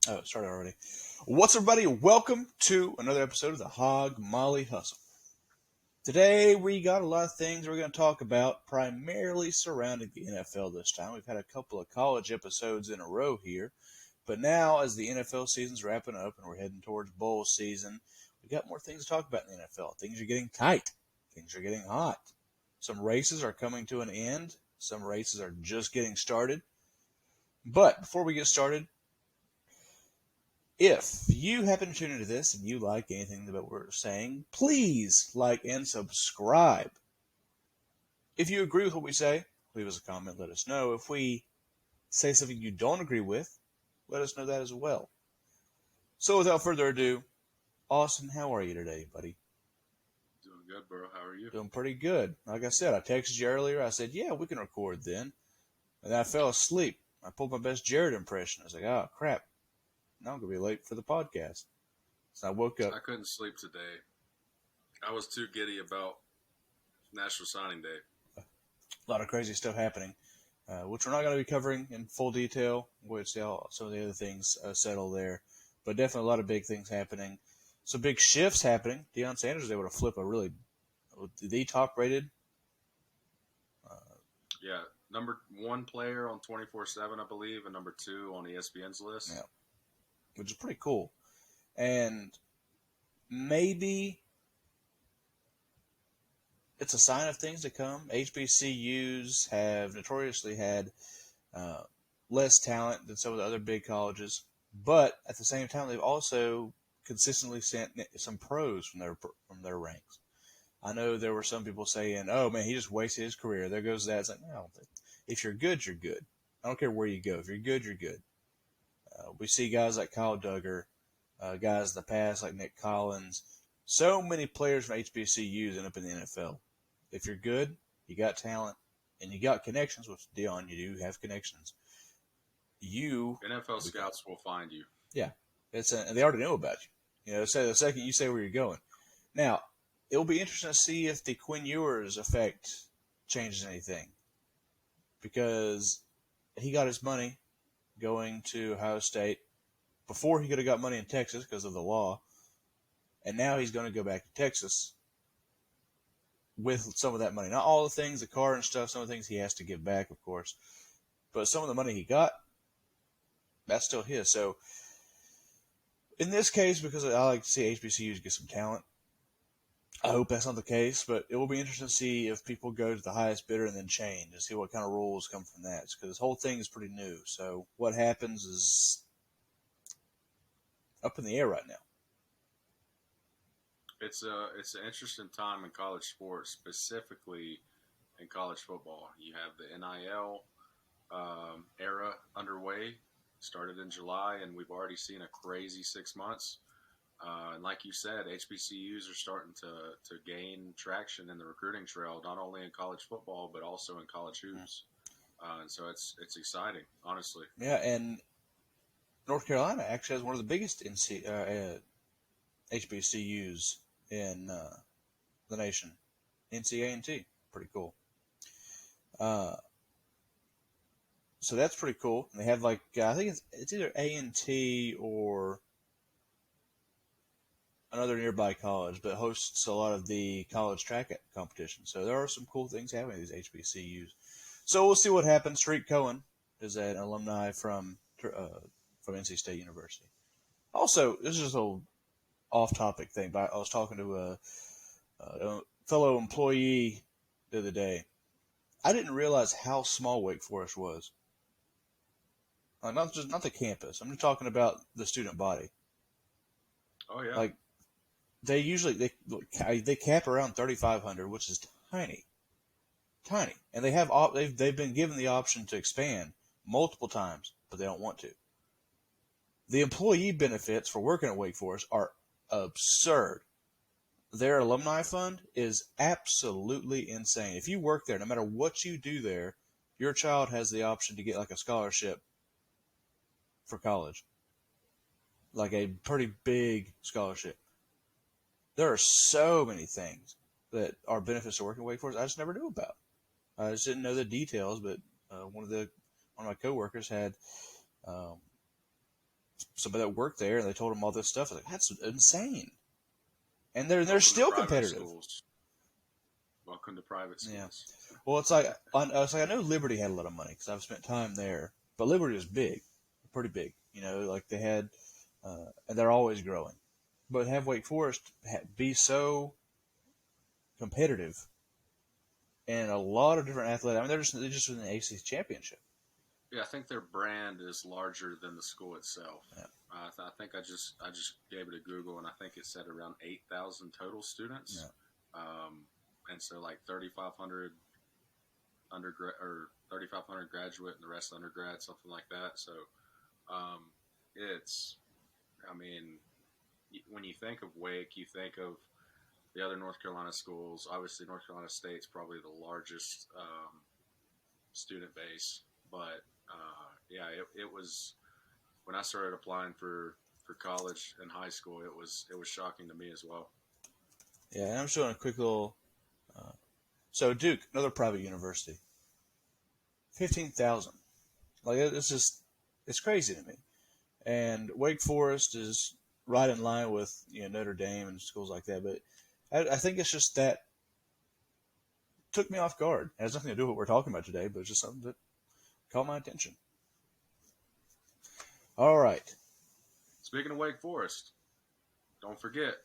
Oh, it started already. What's up, everybody? Welcome to another episode of the Hogmolly Hustle. Today, we got a lot of things we're going to talk about, primarily surrounding the NFL this time. We've had a couple of college episodes in a row here, but now, as the NFL season's wrapping up and we're heading towards bowl season, we got more things to talk about in the NFL. Things are getting tight. Things are getting hot. Some races are coming to an end. Some races are just getting started. But before we get started, if you happen to tune into this and you like anything that we're saying, please like and subscribe. If you agree with what we say, leave us a comment, let us know. If we say something you don't agree with, let us know that as well. So without further ado, Austin, how are you today, buddy? Doing good, bro. How are you? Doing pretty good. Like I said, I texted you earlier. I said, yeah, we can record then. And I fell asleep. I pulled my best Jared impression. I was like, oh, crap. Now I'm going to be late for the podcast. So I woke up. I couldn't sleep today. I was too giddy about National Signing Day. A lot of crazy stuff happening, which we're not going to be covering in full detail. We'll see how some of the other things settle there. But definitely a lot of big things happening. Some big shifts happening. Deion Sanders was able to flip the top rated. Yeah, number one player on 24/7, I believe, and number two on ESPN's list. Yeah, which is pretty cool. And maybe it's a sign of things to come. HBCUs have notoriously had uh, less talent than some of the other big colleges, but at the same time, they've also consistently sent some pros from their ranks. I know there were some people saying, "Oh man, he just wasted his career. There goes that." It's like, no, if you're good, you're good. I don't care where you go. If you're good, you're good. We see guys like Kyle Duggar, guys in the past like Nick Collins. So many players from HBCUs end up in the NFL. If you're good, you got talent, and you got connections, which Deion, you do have connections. You NFL scouts will find you. Yeah, and they already know about you. You know, so the second you say where you're going. Now, it'll be interesting to see if the Quinn Ewers effect changes anything, because he got his money going to Ohio State before he could have got money in Texas because of the law, and now he's going to go back to Texas with some of that money. Not all the things, the car and stuff, some of the things he has to give back, of course, but some of the money he got, that's still his. So in this case, because I like to see HBCUs get some talent, I hope that's not the case, but it will be interesting to see if people go to the highest bidder and then change and see what kind of rules come from that. Because this whole thing is pretty new. So what happens is up in the air right now. It's an interesting time in college sports, specifically in college football. You have the NIL era underway, started in July, and we've already seen a crazy 6 months. And like you said, HBCUs are starting to gain traction in the recruiting trail, not only in college football but also in college hoops. And so it's exciting, honestly. Yeah, and North Carolina actually has one of the biggest HBCUs in the nation. NCA&T, pretty cool. So that's pretty cool. And they have I think it's either A&T or another nearby college, but hosts a lot of the college track competition. So there are some cool things happening at these HBCUs. So we'll see what happens. Street Cohen is an alumni from NC State University. Also, this is just a off-topic thing, but I was talking to a fellow employee the other day. I didn't realize how small Wake Forest was. Not the campus. I'm just talking about the student body. Oh yeah. Like they usually they cap around 3,500, which is tiny, and they've been given the option to expand multiple times, but they don't want to. The employee benefits for working at Wake Forest are absurd. Their alumni fund is absolutely insane. If you work there, no matter what you do there, your child has the option to get like a scholarship for college, like a pretty big scholarship. There are so many things that are benefits to working at Wake Forest I just never knew about. I just didn't know the details, but one of my coworkers had somebody that worked there, and they told him all this stuff. I was like, that's insane. And they're Welcome to still private competitive. schools. Welcome to private Yeah. schools. Well, it's like I know Liberty had a lot of money because I've spent time there, but Liberty was big, pretty big. Like they had, and they're always growing. But have Wake Forest be so competitive and a lot of different athletes. I mean, they're just in the ACC championship. Yeah, I think their brand is larger than the school itself. Yeah. I think I just gave it a Google, and I think it said around 8,000 total students. Yeah. And so like 3,500 undergrad or 3,500 graduate, and the rest undergrad, something like that. So it's, I mean, when you think of Wake, you think of the other North Carolina schools. Obviously, North Carolina State's probably the largest student base, but yeah, it was when I started applying for college and high school. It was shocking to me as well. Yeah, and I'm showing a quick little. So Duke, another private university, 15,000. Like it's crazy to me. And Wake Forest is right in line with Notre Dame and schools like that. But I think it's just that took me off guard. It has nothing to do with what we're talking about today, but it's just something that caught my attention. All right. Speaking of Wake Forest, don't forget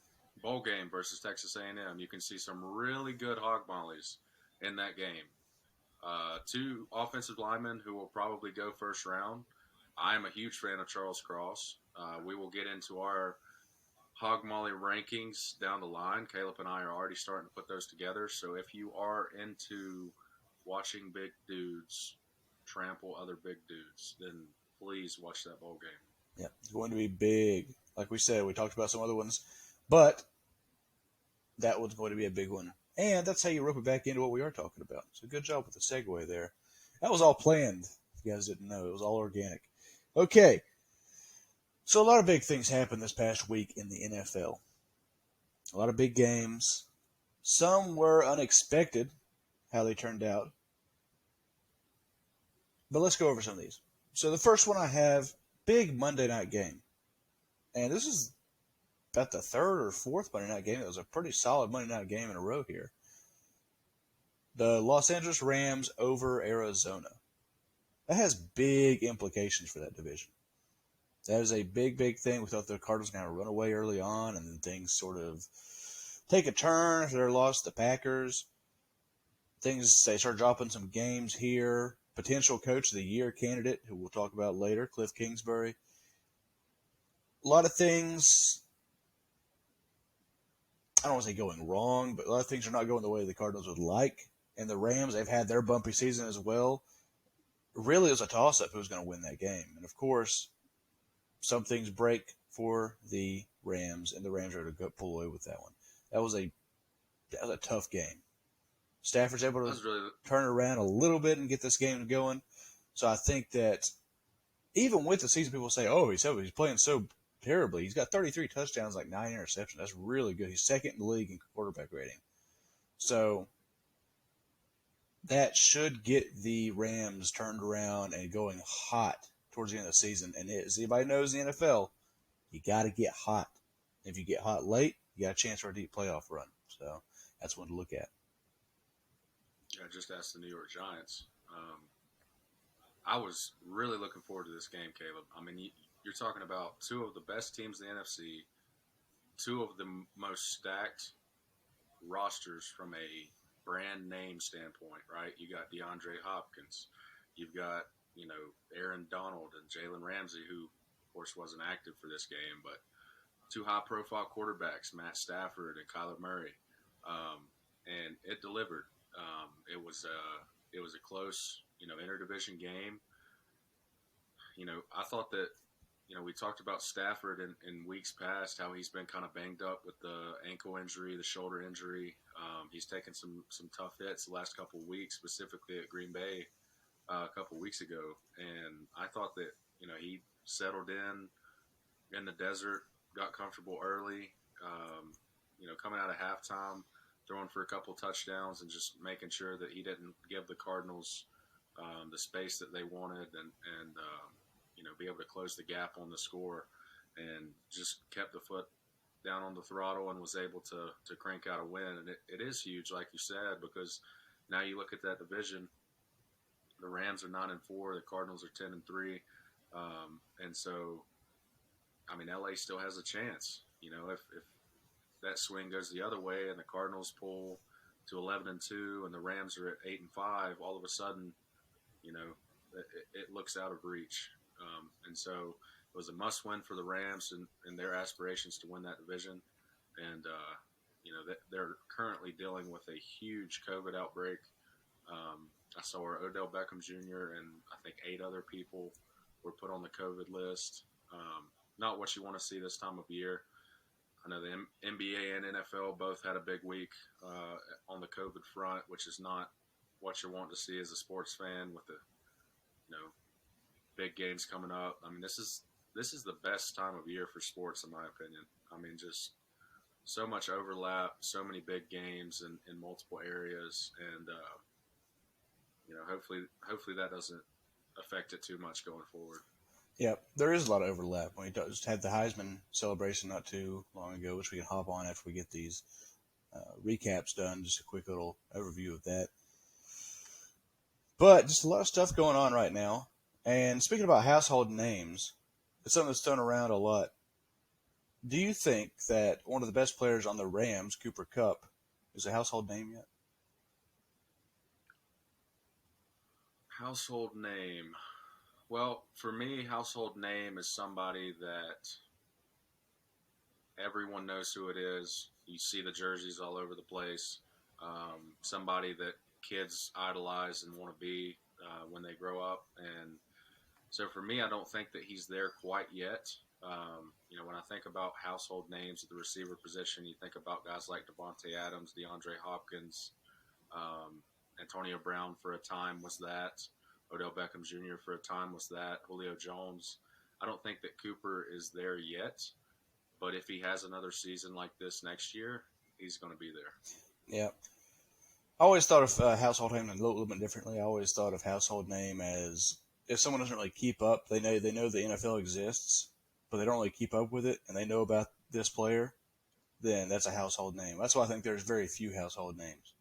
bowl game versus Texas A&M. You can see some really good Hogmollies in that game. Two offensive linemen who will probably go first round. I am a huge fan of Charles Cross. We will get into our Hogmolly rankings down the line. Caleb and I are already starting to put those together. So if you are into watching big dudes trample other big dudes, then please watch that bowl game. Yeah, it's going to be big. Like we said, we talked about some other ones, but that one's going to be a big one. And that's how you rope it back into what we are talking about. So good job with the segue there. That was all planned. If you guys didn't know, it was all organic. Okay. So a lot of big things happened this past week in the NFL. A lot of big games. Some were unexpected, how they turned out. But let's go over some of these. So the first one I have, big Monday night game. And this is about the third or fourth Monday night game. It was a pretty solid Monday night game in a row here. The Los Angeles Rams over Arizona. That has big implications for that division. That is a big, big thing. We thought the Cardinals were going to run away early on, and then things sort of take a turn after their loss to the Packers. They start dropping some games here. Potential Coach of the Year candidate, who we'll talk about later, Cliff Kingsbury. A lot of things, I don't want to say going wrong, but a lot of things are not going the way the Cardinals would like. And the Rams, they've had their bumpy season as well. Really, it was a toss-up who was going to win that game. And, of course, some things break for the Rams, and the Rams are to pull away with that one. That was a tough game. Stafford's able to turn it around a little bit and get this game going. So I think that even with the season, people say, oh, he's playing so terribly. He's got 33 touchdowns, like 9 interceptions. That's really good. He's second in the league in quarterback rating. So that should get the Rams turned around and going hot towards the end of the season. And as anybody knows in the NFL, you got to get hot. If you get hot late, you got a chance for a deep playoff run. So that's one to look at. Yeah, just ask the New York Giants. I was really looking forward to this game, Caleb. I mean, you're talking about two of the best teams in the NFC, two of the most stacked rosters from a brand name standpoint, right? You got DeAndre Hopkins. You've got, Aaron Donald and Jalen Ramsey, who, of course, wasn't active for this game, but two high-profile quarterbacks, Matt Stafford and Kyler Murray, and it delivered. It was a close, interdivision game. I thought that, we talked about Stafford in weeks past, how he's been kind of banged up with the ankle injury, the shoulder injury. He's taken some tough hits the last couple of weeks, specifically at Green Bay a couple of weeks ago. And I thought that, he settled in the desert, got comfortable early, coming out of halftime, throwing for a couple touchdowns and just making sure that he didn't give the Cardinals the space that they wanted and be able to close the gap on the score. and just kept the foot down on the throttle and was able to crank out a win. And it is huge, like you said, because now you look at that division. The Rams are 9-4, the Cardinals are 10-3, and so I mean LA still has a chance. If that swing goes the other way and the Cardinals pull to 11-2 and the Rams are at 8-5, all of a sudden, it looks out of reach. And so it was a must-win for the Rams and their aspirations to win that division. And they're currently dealing with a huge COVID outbreak. I saw where Odell Beckham Jr. and I think 8 other people were put on the COVID list. Not what you want to see this time of year. I know the NBA and NFL both had a big week on the COVID front, which is not what you want to see as a sports fan with the big games coming up. I mean, this is the best time of year for sports, in my opinion. I mean, just so much overlap, so many big games in multiple areas, and hopefully that doesn't affect it too much going forward. Yeah, there is a lot of overlap. We just had the Heisman celebration not too long ago, which we can hop on after we get these recaps done. Just a quick little overview of that. But just a lot of stuff going on right now. And speaking about household names, it's something that's thrown around a lot. Do you think that one of the best players on the Rams, Cooper Kupp, is a household name yet? Household name. Well, for me, household name is somebody that everyone knows who it is. You see the jerseys all over the place. Somebody that kids idolize and want to be when they grow up. And so for me, I don't think that he's there quite yet. When I think about household names at the receiver position, you think about guys like Devontae Adams, DeAndre Hopkins, Antonio Brown for a time was that. Odell Beckham Jr. for a time was that. Julio Jones. I don't think that Cooper is there yet, but if he has another season like this next year, he's going to be there. Yeah. I always thought of household name a little bit differently. I always thought of household name as if someone doesn't really keep up, they know the NFL exists, but they don't really keep up with it, and they know about this player, then that's a household name. That's why I think there's very few household names.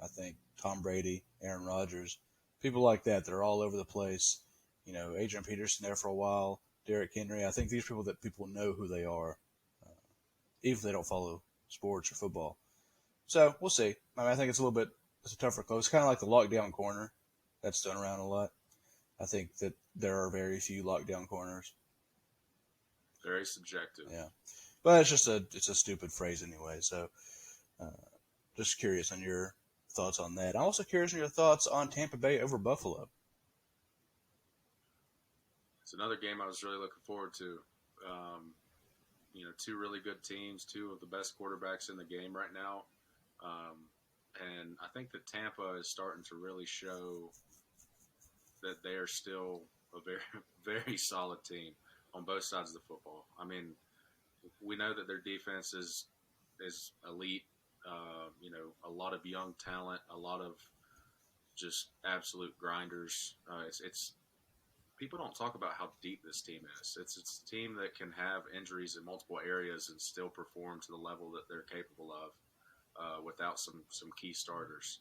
I think Tom Brady, Aaron Rodgers, people like that are all over the place. Adrian Peterson there for a while, Derrick Henry. I think these people that people know who they are, even if they don't follow sports or football. So we'll see. I think it's a tougher close. It's kind of like the lockdown corner that's done around a lot. I think that there are very few lockdown corners. Very subjective. Yeah, but it's a stupid phrase anyway. So, just curious on your thoughts on that. I'm also curious on your thoughts on Tampa Bay over Buffalo. It's another game I was really looking forward to. Two really good teams, two of the best quarterbacks in the game right now. And I think that Tampa is starting to really show that they are still a very, very solid team on both sides of the football. I mean, we know that their defense is elite. A lot of young talent, a lot of just absolute grinders. It's people don't talk about how deep this team is. It's a team that can have injuries in multiple areas and still perform to the level that they're capable of without some key starters.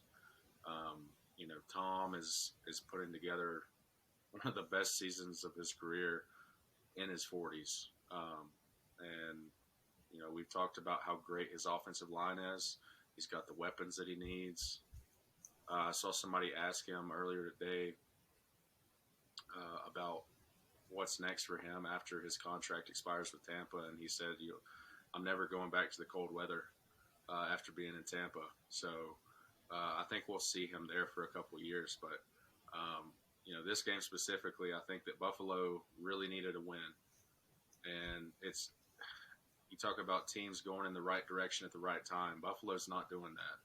Tom is putting together one of the best seasons of his career in his 40s. And we've talked about how great his offensive line is. He's got the weapons that he needs. I saw somebody ask him earlier today about what's next for him after his contract expires with Tampa, and he said, I'm never going back to the cold weather after being in Tampa. So I think we'll see him there for a couple of years. But, this game specifically, I think that Buffalo really needed a win. And you talk about teams going in the right direction at the right time. Buffalo's not doing that.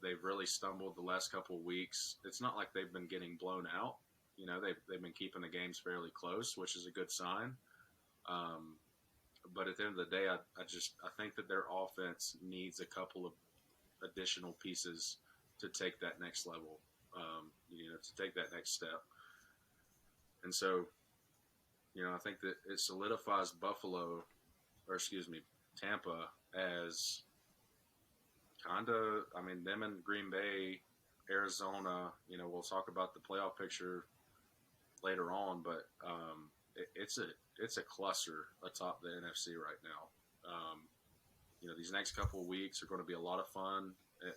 They've really stumbled the last couple of weeks. It's not like they've been getting blown out. They've been keeping the games fairly close, which is a good sign. But at the end of the day, I think that their offense needs a couple of additional pieces to take that next level, to take that next step. And so I think that it solidifies Tampa as kind of, them and Green Bay, Arizona, we'll talk about the playoff picture later on, but it's a cluster atop the NFC right now. These next couple of weeks are going to be a lot of fun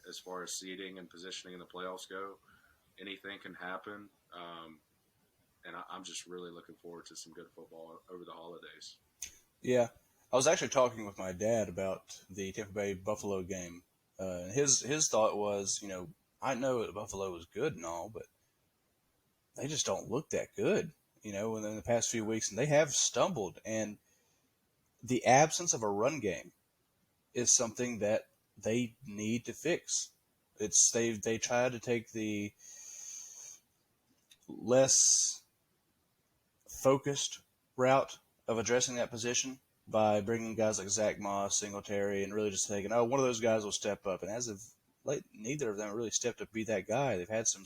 as far as seeding and positioning in the playoffs go. Anything can happen, and I'm just really looking forward to some good football over the holidays. Yeah, I was actually talking with my dad about the Tampa Bay Buffalo game. His thought was, I know that Buffalo is good and all, but they just don't look that good, in the past few weeks, and they have stumbled. And the absence of a run game is something that they need to fix. They try to take the less focused route of addressing that position by bringing guys like Zach Moss, Singletary, and really just thinking, one of those guys will step up. And as of late, neither of them really stepped up to be that guy. They've had some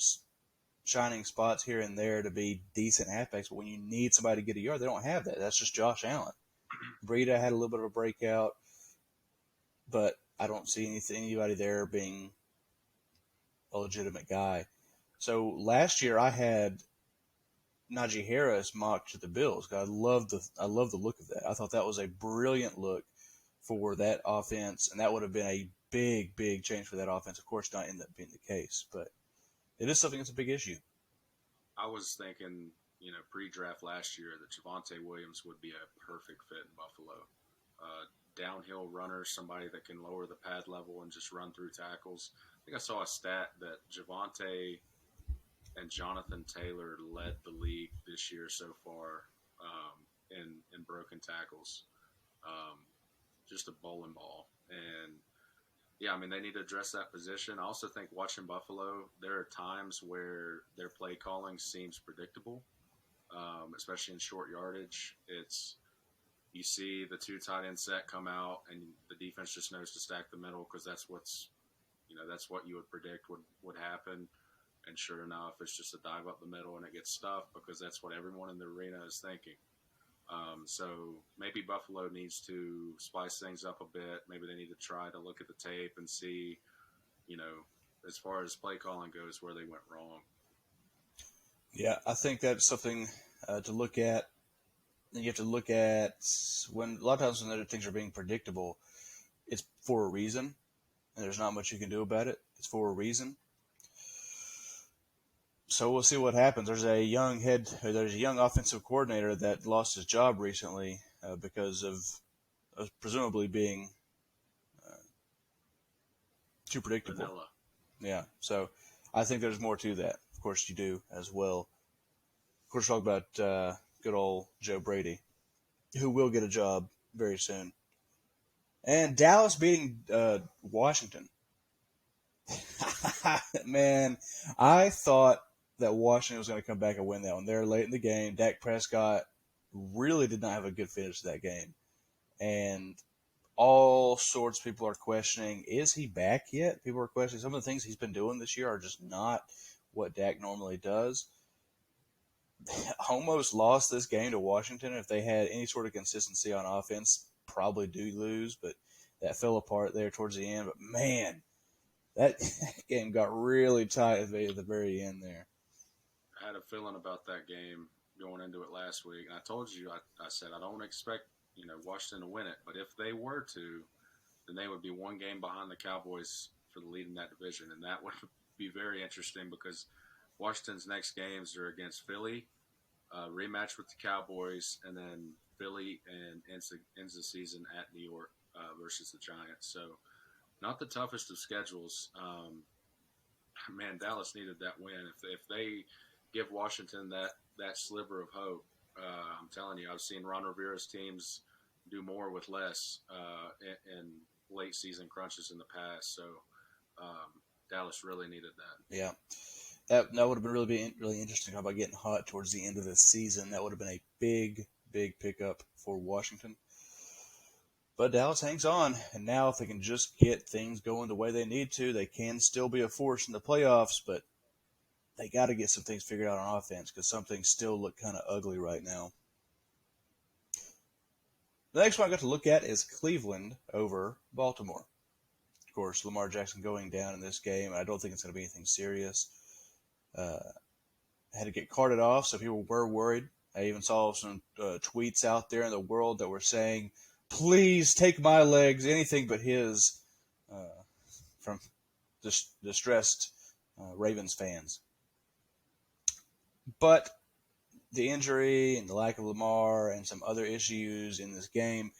shining spots here and there to be decent halfbacks, but when you need somebody to get a yard, they don't have that. That's just Josh Allen. Brady had a little bit of a breakout, but I don't see anybody there being a legitimate guy. So last year I had Najee Harris mocked to the Bills. I love the look of that. I thought that was a brilliant look for that offense, and that would have been a big, big change for that offense. Of course, not end up being the case, but it is something that's a big issue. I was thinking, pre-draft last year that Javonte Williams would be a perfect fit in Buffalo. Downhill runner, somebody that can lower the pad level and just run through tackles. I think I saw a stat that Javonte and Jonathan Taylor led the league this year so far in broken tackles. Just a bowling ball. And, they need to address that position. I also think watching Buffalo, there are times where their play calling seems predictable, especially in short yardage. You see the two tight end set come out, and the defense just knows to stack the middle because that's what you would predict would happen. And sure enough, it's just a dive up the middle, and it gets stuffed because that's what everyone in the arena is thinking. So maybe Buffalo needs to spice things up a bit. Maybe they need to try to look at the tape and see, as far as play calling goes, where they went wrong. Yeah, I think that's something to look at. You have to look at when a lot of times when things are being predictable, it's for a reason, and there's not much you can do about it. It's for a reason. So we'll see what happens. There's a young offensive coordinator that lost his job recently because of presumably being too predictable. Vanilla. Yeah. So I think there's more to that. Of course, you do as well. Of course, talk about good old Joe Brady, who will get a job very soon. And Dallas beating Washington. Man, I thought that Washington was going to come back and win that one. They're late in the game. Dak Prescott really did not have a good finish to that game. And all sorts of people are questioning, is he back yet? People are questioning some of the things he's been doing this year are just not what Dak normally does. Almost lost this game to Washington. If they had any sort of consistency on offense, probably do lose, but that fell apart there towards the end. But man, that game got really tight at the very end there. I had a feeling about that game going into it last week, and I told you, I said I don't expect Washington to win it, but if they were to, then they would be one game behind the Cowboys for the lead in that division, and that would be very interesting because Washington's next games are against Philly, rematch with the Cowboys, and then Philly and ends the season at New York versus the Giants. So not the toughest of schedules. Man, Dallas needed that win. If they give Washington that sliver of hope, I'm telling you, I've seen Ron Rivera's teams do more with less in late season crunches in the past. So Dallas really needed that. Yeah. That would have been really interesting. How about getting hot towards the end of the season? That would have been a big, big pickup for Washington. But Dallas hangs on, and now if they can just get things going the way they need to, they can still be a force in the playoffs, but they got to get some things figured out on offense because some things still look kind of ugly right now. The next one I got to look at is Cleveland over Baltimore. Of course, Lamar Jackson going down in this game. I don't think it's going to be anything serious. Had to get carted off, so people were worried. I even saw some tweets out there in the world that were saying, please take my legs, anything but his, from distressed Ravens fans. But the injury and the lack of Lamar and some other issues in this game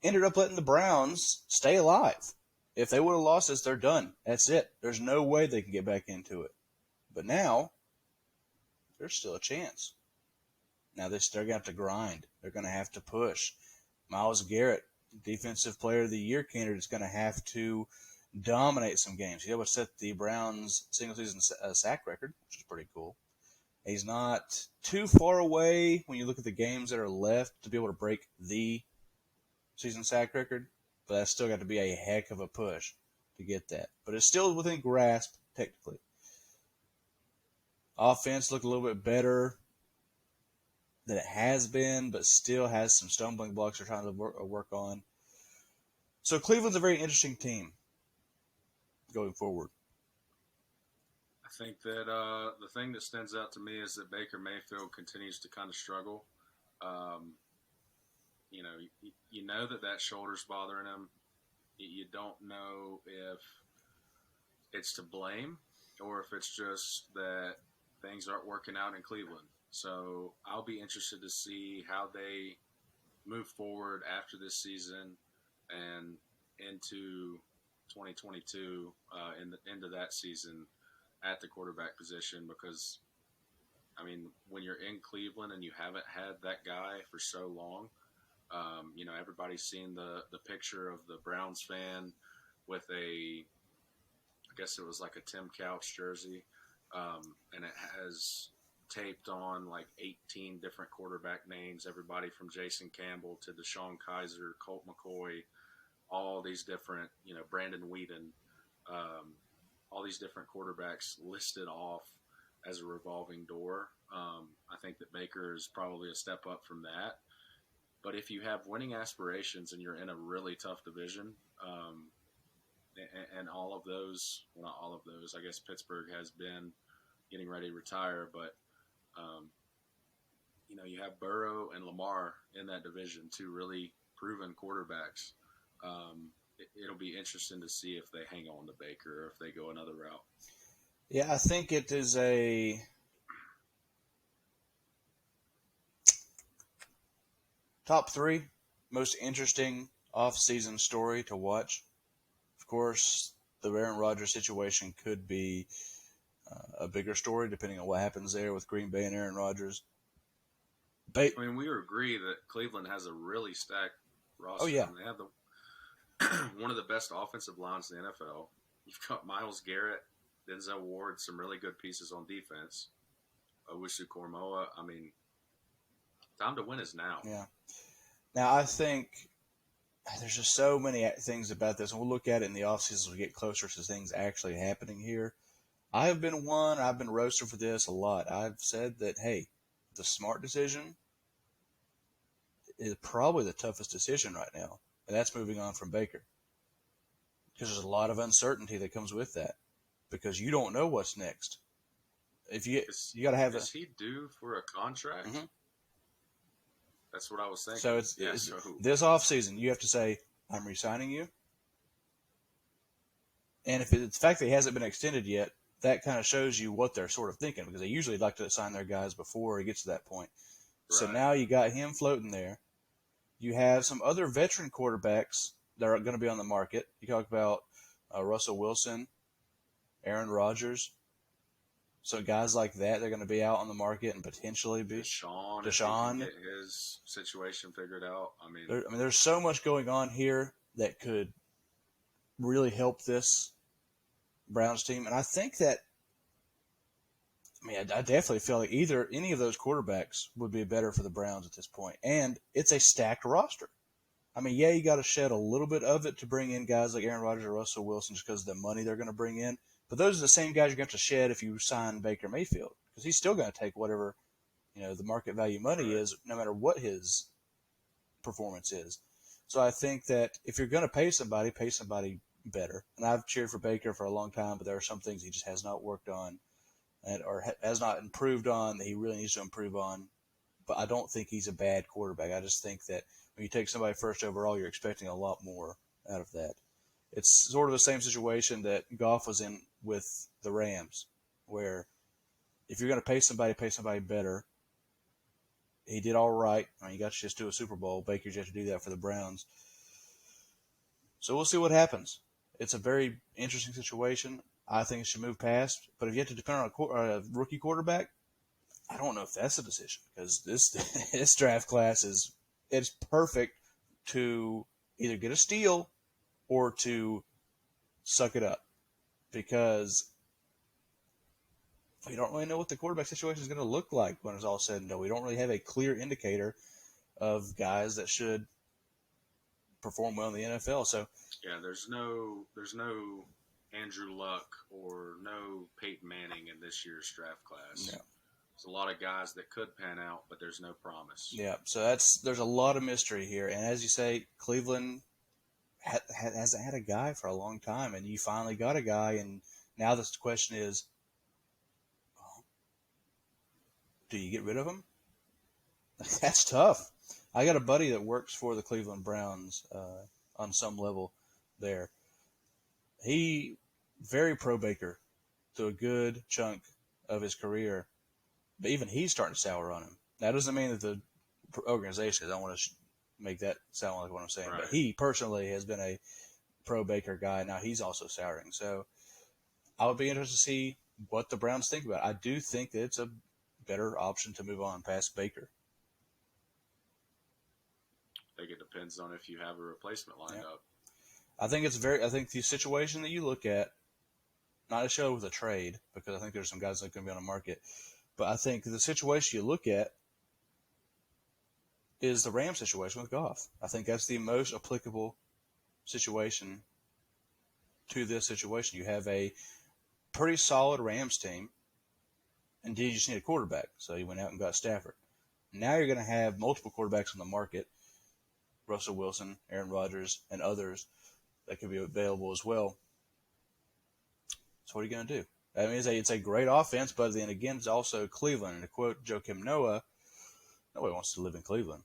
ended up letting the Browns stay alive. If they would have lost this, they're done. That's it. There's no way they can get back into it. But now, there's still a chance. Now they're going to have to grind. They're going to have to push. Myles Garrett, Defensive Player of the Year candidate, is going to have to dominate some games. He would set the Browns' single-season sack record, which is pretty cool. He's not too far away when you look at the games that are left to be able to break the season sack record, but that's still got to be a heck of a push to get that. But it's still within grasp, technically. Offense looked a little bit better than it has been, but still has some stumbling blocks they're trying to work on. So Cleveland's a very interesting team going forward. I think that the thing that stands out to me is that Baker Mayfield continues to kind of struggle. You know that shoulder's bothering him. You don't know if it's to blame or if it's just that things aren't working out in Cleveland. So I'll be interested to see how they move forward after this season and into 2022, into that season at the quarterback position, because, I mean, when you're in Cleveland and you haven't had that guy for so long, everybody's seen the picture of the Browns fan with I guess it was like a Tim Couch jersey, and it has taped on like 18 different quarterback names, everybody from Jason Campbell to Deshaun Kaiser, Colt McCoy, all these different, Brandon Whedon, all these different quarterbacks listed off as a revolving door. I think that Baker is probably a step up from that. But if you have winning aspirations and you're in a really tough division, and all of those, well, not all of those, I guess Pittsburgh has been getting ready to retire, but you have Burrow and Lamar in that division, two really proven quarterbacks. It'll be interesting to see if they hang on to Baker or if they go another route. Yeah, I think it is a top 3 most interesting off-season story to watch. Of course, the Aaron Rodgers situation could be a bigger story depending on what happens there with Green Bay and Aaron Rodgers. We would agree that Cleveland has a really stacked roster. Oh, yeah. They have one of the best offensive lines in the NFL. You've got Myles Garrett, Denzel Ward, some really good pieces on defense. Owusu Kormoa. I mean, time to win is now. Yeah. Now, I think there's just so many things about this, and we'll look at it in the offseason as we get closer to things actually happening here. I've been roasted for this a lot. I've said that, hey, the smart decision is probably the toughest decision right now, and that's moving on from Baker. Because there's a lot of uncertainty that comes with that, because you don't know what's next. If you got to have is he due for a contract? Mm-hmm. That's what I was thinking. So it's this offseason, you have to say, I'm re-signing you. And if it's the fact that he hasn't been extended yet, that kind of shows you what they're sort of thinking, because they usually like to sign their guys before he gets to that point. Right. So now you got him floating there. You have some other veteran quarterbacks that are going to be on the market. You talk about Russell Wilson, Aaron Rodgers. So guys like that, they're going to be out on the market and potentially be Deshaun. If he can get his situation figured out. There's so much going on here that could really help this Browns team, and I think that. I definitely feel like any of those quarterbacks would be better for the Browns at this point, and it's a stacked roster. You got to shed a little bit of it to bring in guys like Aaron Rodgers or Russell Wilson just because of the money they're going to bring in. But those are the same guys you're going to have to shed if you sign Baker Mayfield, because he's still going to take whatever the market value money is, no matter what his performance is. So I think that if you're going to pay somebody better. And I've cheered for Baker for a long time, but there are some things he just has not worked on or has not improved on that he really needs to improve on. But I don't think he's a bad quarterback. I just think that when you take somebody first overall, you're expecting a lot more out of that. It's sort of the same situation that Goff was in with the Rams, where if you're going to pay somebody better. He did all right. I mean, you got to just do a Super Bowl. Baker's yet to do that for the Browns. So we'll see what happens. It's a very interesting situation. I think it should move past. But if you have to depend on a rookie quarterback, I don't know if that's a decision because this draft class it's perfect to either get a steal or to suck it up because we don't really know what the quarterback situation is going to look like when it's all said and done. We don't really have a clear indicator of guys that should perform well in the NFL. So yeah, there's no Andrew Luck or no Peyton Manning in this year's draft class. No. There's a lot of guys that could pan out, but there's no promise. Yeah, so there's a lot of mystery here, and as you say, Cleveland hasn't had a guy for a long time, and you finally got a guy, and now the question is, do you get rid of him? That's tough. I got a buddy that works for the Cleveland Browns on some level there. He very pro Baker to a good chunk of his career, but even he's starting to sour on him. That doesn't mean that the organization, I don't want to make that sound like what I'm saying, Right. But he personally has been a pro Baker guy. Now he's also souring. So I would be interested to see what the Browns think about it. I do think that it's a better option to move on past Baker. I think it depends on if you have a replacement lined up. I think the situation that you look at, not a show with a trade, because I think there's some guys that are going to be on the market, but I think the situation you look at is the Rams situation with Goff. I think that's the most applicable situation to this situation. You have a pretty solid Rams team. Indeed, you just need a quarterback. So you went out and got Stafford. Now you're going to have multiple quarterbacks on the market, Russell Wilson, Aaron Rodgers, and others that could be available as well. So what are you going to do? I mean, it's a great offense, but then again, it's also Cleveland. And to quote Joakim Noah, nobody wants to live in Cleveland.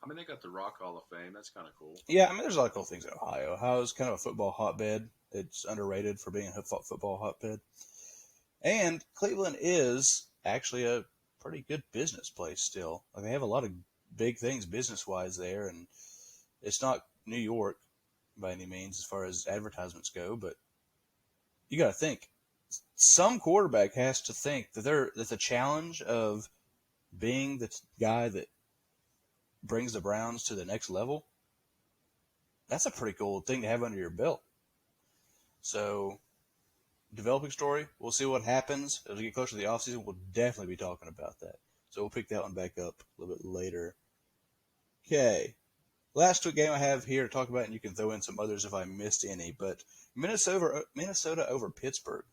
I mean, they got the Rock Hall of Fame. That's kind of cool. Yeah, I mean, there's a lot of cool things in Ohio. Ohio's kind of a football hotbed. It's underrated for being a football hotbed. And Cleveland is actually a pretty good business place still. Like, they have a lot of big things business-wise there, and it's not New York by any means as far as advertisements go, but you got to think. Some quarterback has to think that the challenge of being the guy that brings the Browns to the next level, that's a pretty cool thing to have under your belt. So, developing story, we'll see what happens. As we get closer to the offseason, we'll definitely be talking about that. So we'll pick that one back up a little bit later. Okay. Last game I have here to talk about, and you can throw in some others if I missed any, but Minnesota over Pittsburgh.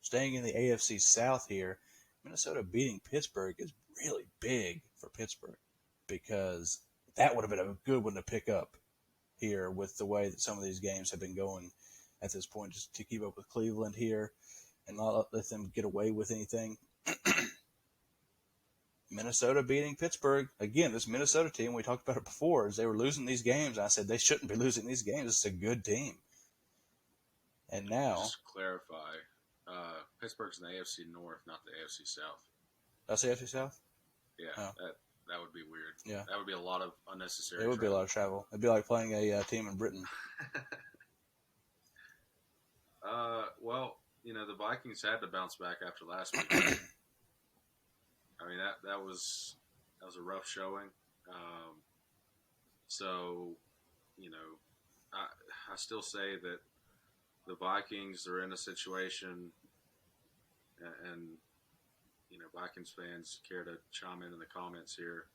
Staying in the AFC South here, Minnesota beating Pittsburgh is really big for Pittsburgh because that would have been a good one to pick up here with the way that some of these games have been going at this point, just to keep up with Cleveland here and not let them get away with anything. Minnesota beating Pittsburgh. Again, this Minnesota team, we talked about it before, as they were losing these games. I said they shouldn't be losing these games. It's a good team. And now... Just to clarify, Pittsburgh's in the AFC North, not the AFC South. That's the AFC South? Yeah, Oh. That would be weird. Yeah. That would be a lot of unnecessary It would be a lot of travel. It'd be like playing a team in Britain. Well, the Vikings had to bounce back after last week. I mean, that was a rough showing. So, I still say that the Vikings are in a situation, and Vikings fans care to chime in the comments here,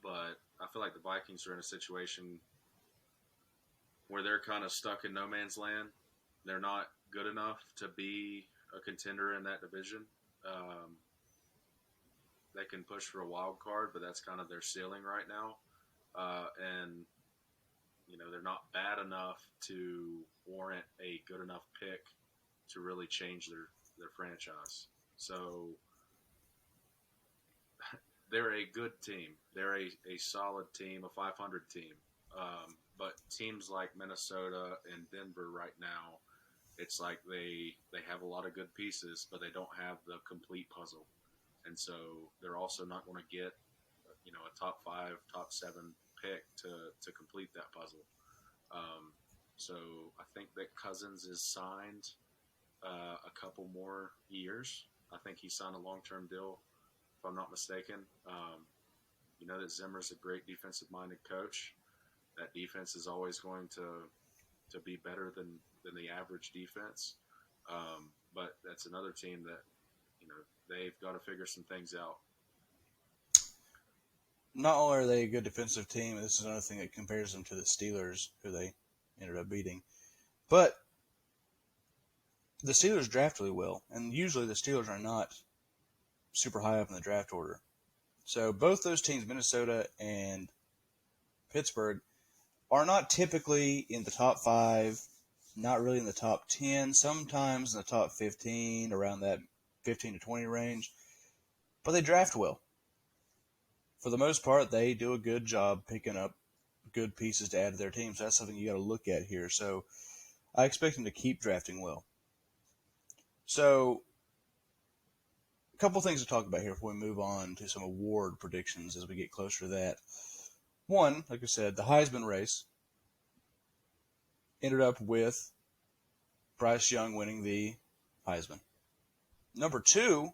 but I feel like the Vikings are in a situation where they're kind of stuck in no man's land. They're not good enough to be a contender in that division. Um, they can push for a wild card, but that's kind of their ceiling right now. And they're not bad enough to warrant a good enough pick to really change their franchise. So they're a good team. They're a solid team, a 500 team. But teams like Minnesota and Denver right now, it's like they have a lot of good pieces, but they don't have the complete puzzle. And so they're also not going to get a top 5, top 7 pick to complete that puzzle. So I think that Cousins is signed a couple more years. I think he signed a long-term deal, if I'm not mistaken. You know that Zimmer's a great defensive-minded coach. That defense is always going to be better than the average defense. But that's another team that they've got to figure some things out. Not only are they a good defensive team, this is another thing that compares them to the Steelers, who they ended up beating. But the Steelers draft really well, and usually the Steelers are not super high up in the draft order. So both those teams, Minnesota and Pittsburgh, are not typically in the top 5, not really in the top 10, sometimes in the top 15, around that 15 to 20 range. But they draft well. For the most part, they do a good job picking up good pieces to add to their team. So that's something you got to look at here. So I expect them to keep drafting well. So a couple things to talk about here before we move on to some award predictions as we get closer to that. One, like I said, the Heisman race ended up with Bryce Young winning the Heisman. Number 2,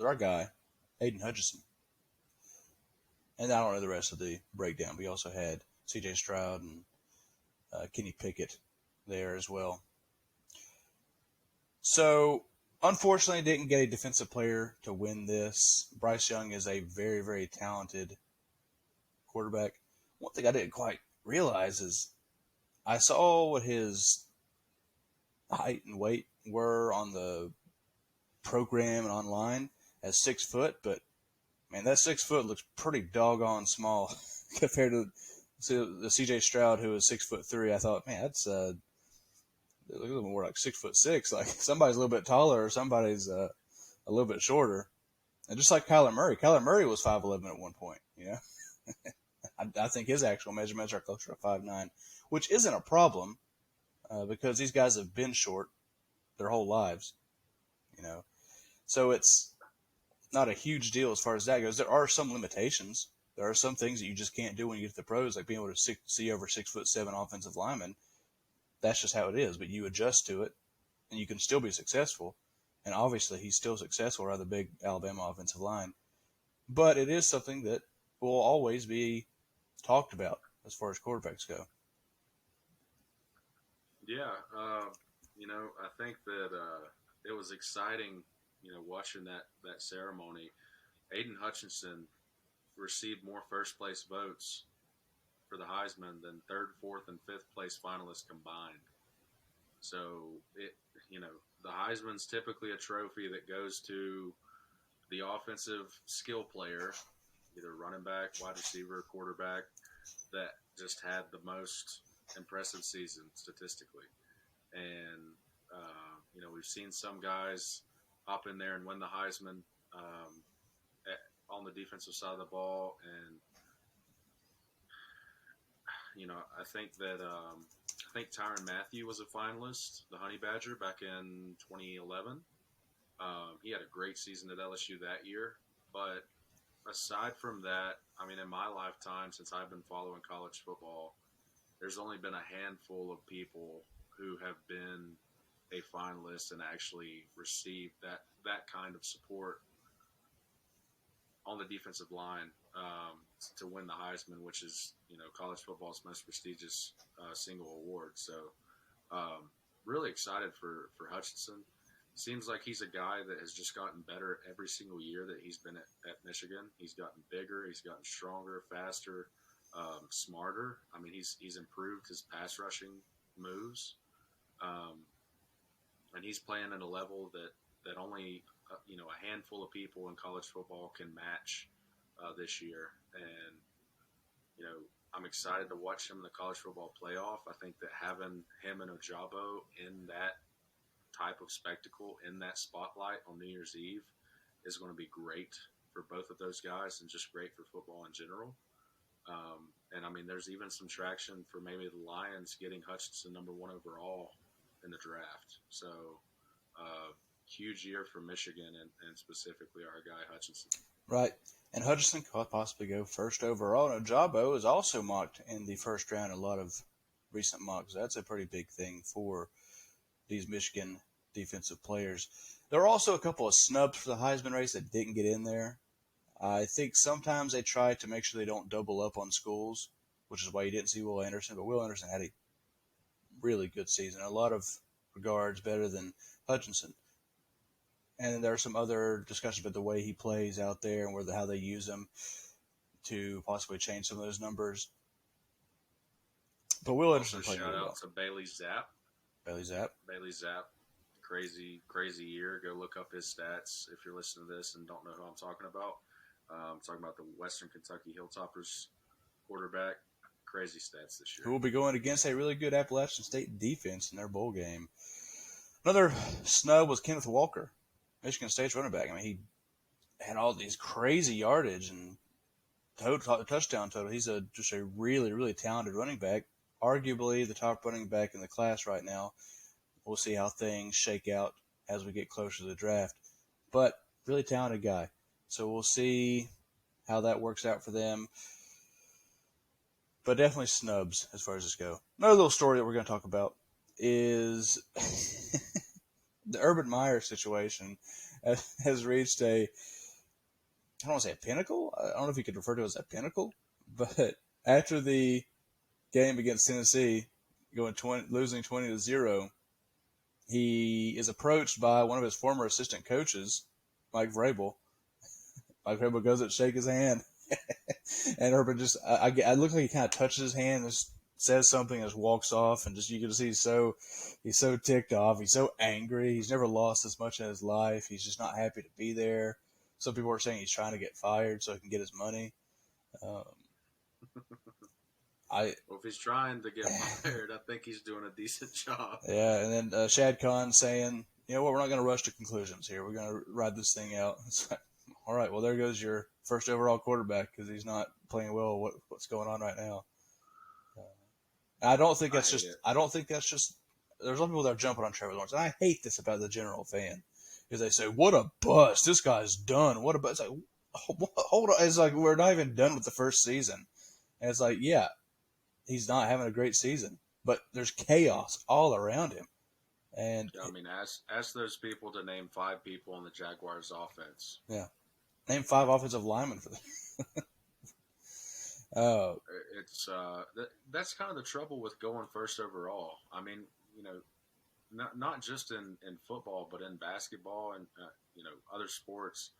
our guy, Aiden Hutchinson. And I don't know the rest of the breakdown. We also had C.J. Stroud and Kenny Pickett there as well. So, unfortunately, didn't get a defensive player to win this. Bryce Young is a very, very talented quarterback. One thing I didn't quite realize is I saw what his height and weight were on the program and online as 6 foot, but man, that 6 foot looks pretty doggone small compared to the CJ Stroud, who was 6'3". I thought, man, that's a little more like 6'6". Like somebody's a little bit taller or somebody's a little bit shorter. And just like Kyler Murray. Kyler Murray was 5'11" at one point, I think his actual measurements are closer to 5'9", which isn't a problem because these guys have been short their whole lives, So it's not a huge deal as far as that goes. There are some limitations. There are some things that you just can't do when you get to the pros, like being able to see over 6'7" offensive linemen. That's just how it is, but you adjust to it, and you can still be successful. And obviously, he's still successful around the big Alabama offensive line. But it is something that will always be talked about as far as quarterbacks go. Yeah, I think that it was exciting, watching that ceremony. Aiden Hutchinson received more first-place votes for the Heisman than third, fourth, and fifth-place finalists combined. So, the Heisman's typically a trophy that goes to the offensive skill player, either running back, wide receiver, quarterback, that just had the most impressive season statistically. And, we've seen some guys hop in there and win the Heisman on the defensive side of the ball. And, I think that Tyrann Mathieu was a finalist, the Honey Badger, back in 2011. He had a great season at LSU that year. But aside from that, in my lifetime, since I've been following college football, there's only been a handful of people who have been a finalist and actually received that kind of support on the defensive line to win the Heisman, which is college football's most prestigious single award. So really excited for Hutchinson. Seems like he's a guy that has just gotten better every single year that he's been at Michigan. He's gotten bigger, he's gotten stronger, faster, smarter. He's improved his pass rushing moves, and he's playing at a level that only a handful of people in college football can match this year. And, I'm excited to watch him in the college football playoff. I think that having him and Ojabo in that type of spectacle, in that spotlight on New Year's Eve, is going to be great for both of those guys and just great for football in general. And I mean, there's even some traction for maybe the Lions getting Hutchinson number 1 overall in the draft. So, huge year for Michigan and specifically our guy Hutchinson. Right. And Hutchinson could possibly go first overall. And Ojabo is also mocked in the first round in a lot of recent mocks. That's a pretty big thing for these Michigan defensive players. There are also a couple of snubs for the Heisman race that didn't get in there. I think sometimes they try to make sure they don't double up on schools, which is why you didn't see Will Anderson. But Will Anderson had a really good season, in a lot of regards better than Hutchinson. And there are some other discussions about the way he plays out there and how they use him to possibly change some of those numbers. But Will Anderson played really well. Shout out to Bailey Zapp. Bailey Zapp, crazy year. Go look up his stats if you're listening to this and don't know who I'm talking about. I'm talking about the Western Kentucky Hilltoppers quarterback. Crazy stats this year. Who will be going against a really good Appalachian State defense in their bowl game. Another snub was Kenneth Walker, Michigan State's running back. I mean, he had all these crazy yardage and touchdown total. He's just a really, really talented running back. Arguably the top running back in the class right now. We'll see how things shake out as we get closer to the draft. But really talented guy. So we'll see how that works out for them. But definitely snubs as far as this go. Another little story that we're going to talk about is the Urban Meyer situation has reached I don't want to say a pinnacle. I don't know if you could refer to it as a pinnacle. But after the game against Tennessee, losing 20-0, he is approached by one of his former assistant coaches, Mike Vrabel. Mike Vrabel goes up to shake his hand. And Urban I look like he kind of touches his hand and just says something and just walks off. And just you can just see he's so ticked off. He's so angry. He's never lost this much in his life. He's just not happy to be there. Some people are saying he's trying to get fired so he can get his money. Well, if he's trying to get fired, I think he's doing a decent job. Yeah, and then Shad Khan saying, you know what, we're not going to rush to conclusions here. We're going to ride this thing out. It's like, all right, well, there goes your first overall quarterback because he's not playing well what's going on right now. I don't think that's just – there's a lot of people that are jumping on Trevor Lawrence. And I hate this about the general fan because they say, what a bust. This guy's done. What a bust. It's like, hold on. It's like we're not even done with the first season. And it's like, yeah. He's not having a great season, but there's chaos all around him. And I mean, ask those people to name 5 people on the Jaguars' offense. Yeah, name 5 offensive linemen for them. That's kind of the trouble with going first overall. I mean, not just in football, but in basketball and other sports.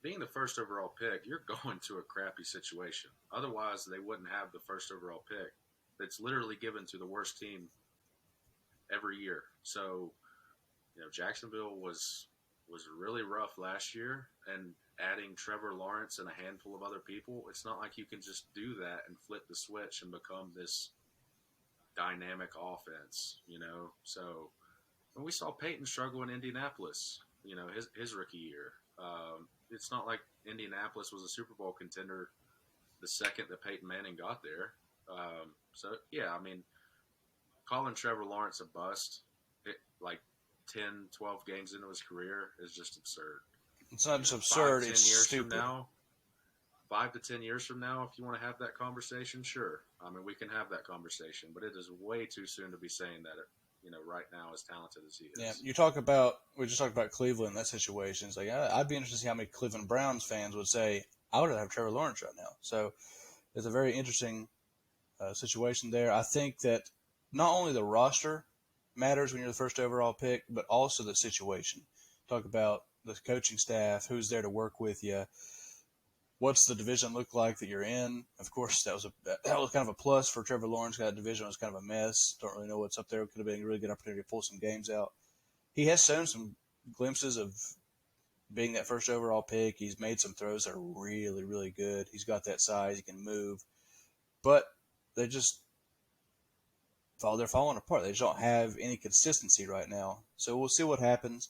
Being the first overall pick, you're going to a crappy situation. Otherwise, they wouldn't have the first overall pick. That's literally given to the worst team every year. So, Jacksonville was really rough last year, and adding Trevor Lawrence and a handful of other people, it's not like you can just do that and flip the switch and become this dynamic offense, So, when we saw Peyton struggle in Indianapolis, his rookie year. It's not like Indianapolis was a Super Bowl contender the second that Peyton Manning got there. So, yeah, I mean, calling Trevor Lawrence a bust, 10, 12 games into his career is just absurd. It's not just absurd, it's stupid. 5 to 10 years from now, if you want to have that conversation, sure. I mean, we can have that conversation, but it is way too soon to be saying that right now, as talented as he is. Yeah, we just talked about Cleveland, that situation. It's like, I'd be interested to see how many Cleveland Browns fans would say, I would have Trevor Lawrence right now. So it's a very interesting situation there. I think that not only the roster matters when you're the first overall pick, but also the situation. Talk about the coaching staff, who's there to work with you. What's the division look like that you're in? Of course, that was kind of a plus for Trevor Lawrence. That division was kind of a mess. Don't really know what's up there. Could have been a really good opportunity to pull some games out. He has shown some glimpses of being that first overall pick, he's made some throws that are really, really good. He's got that size, he can move, but they just they're falling apart. They just don't have any consistency right now. So we'll see what happens.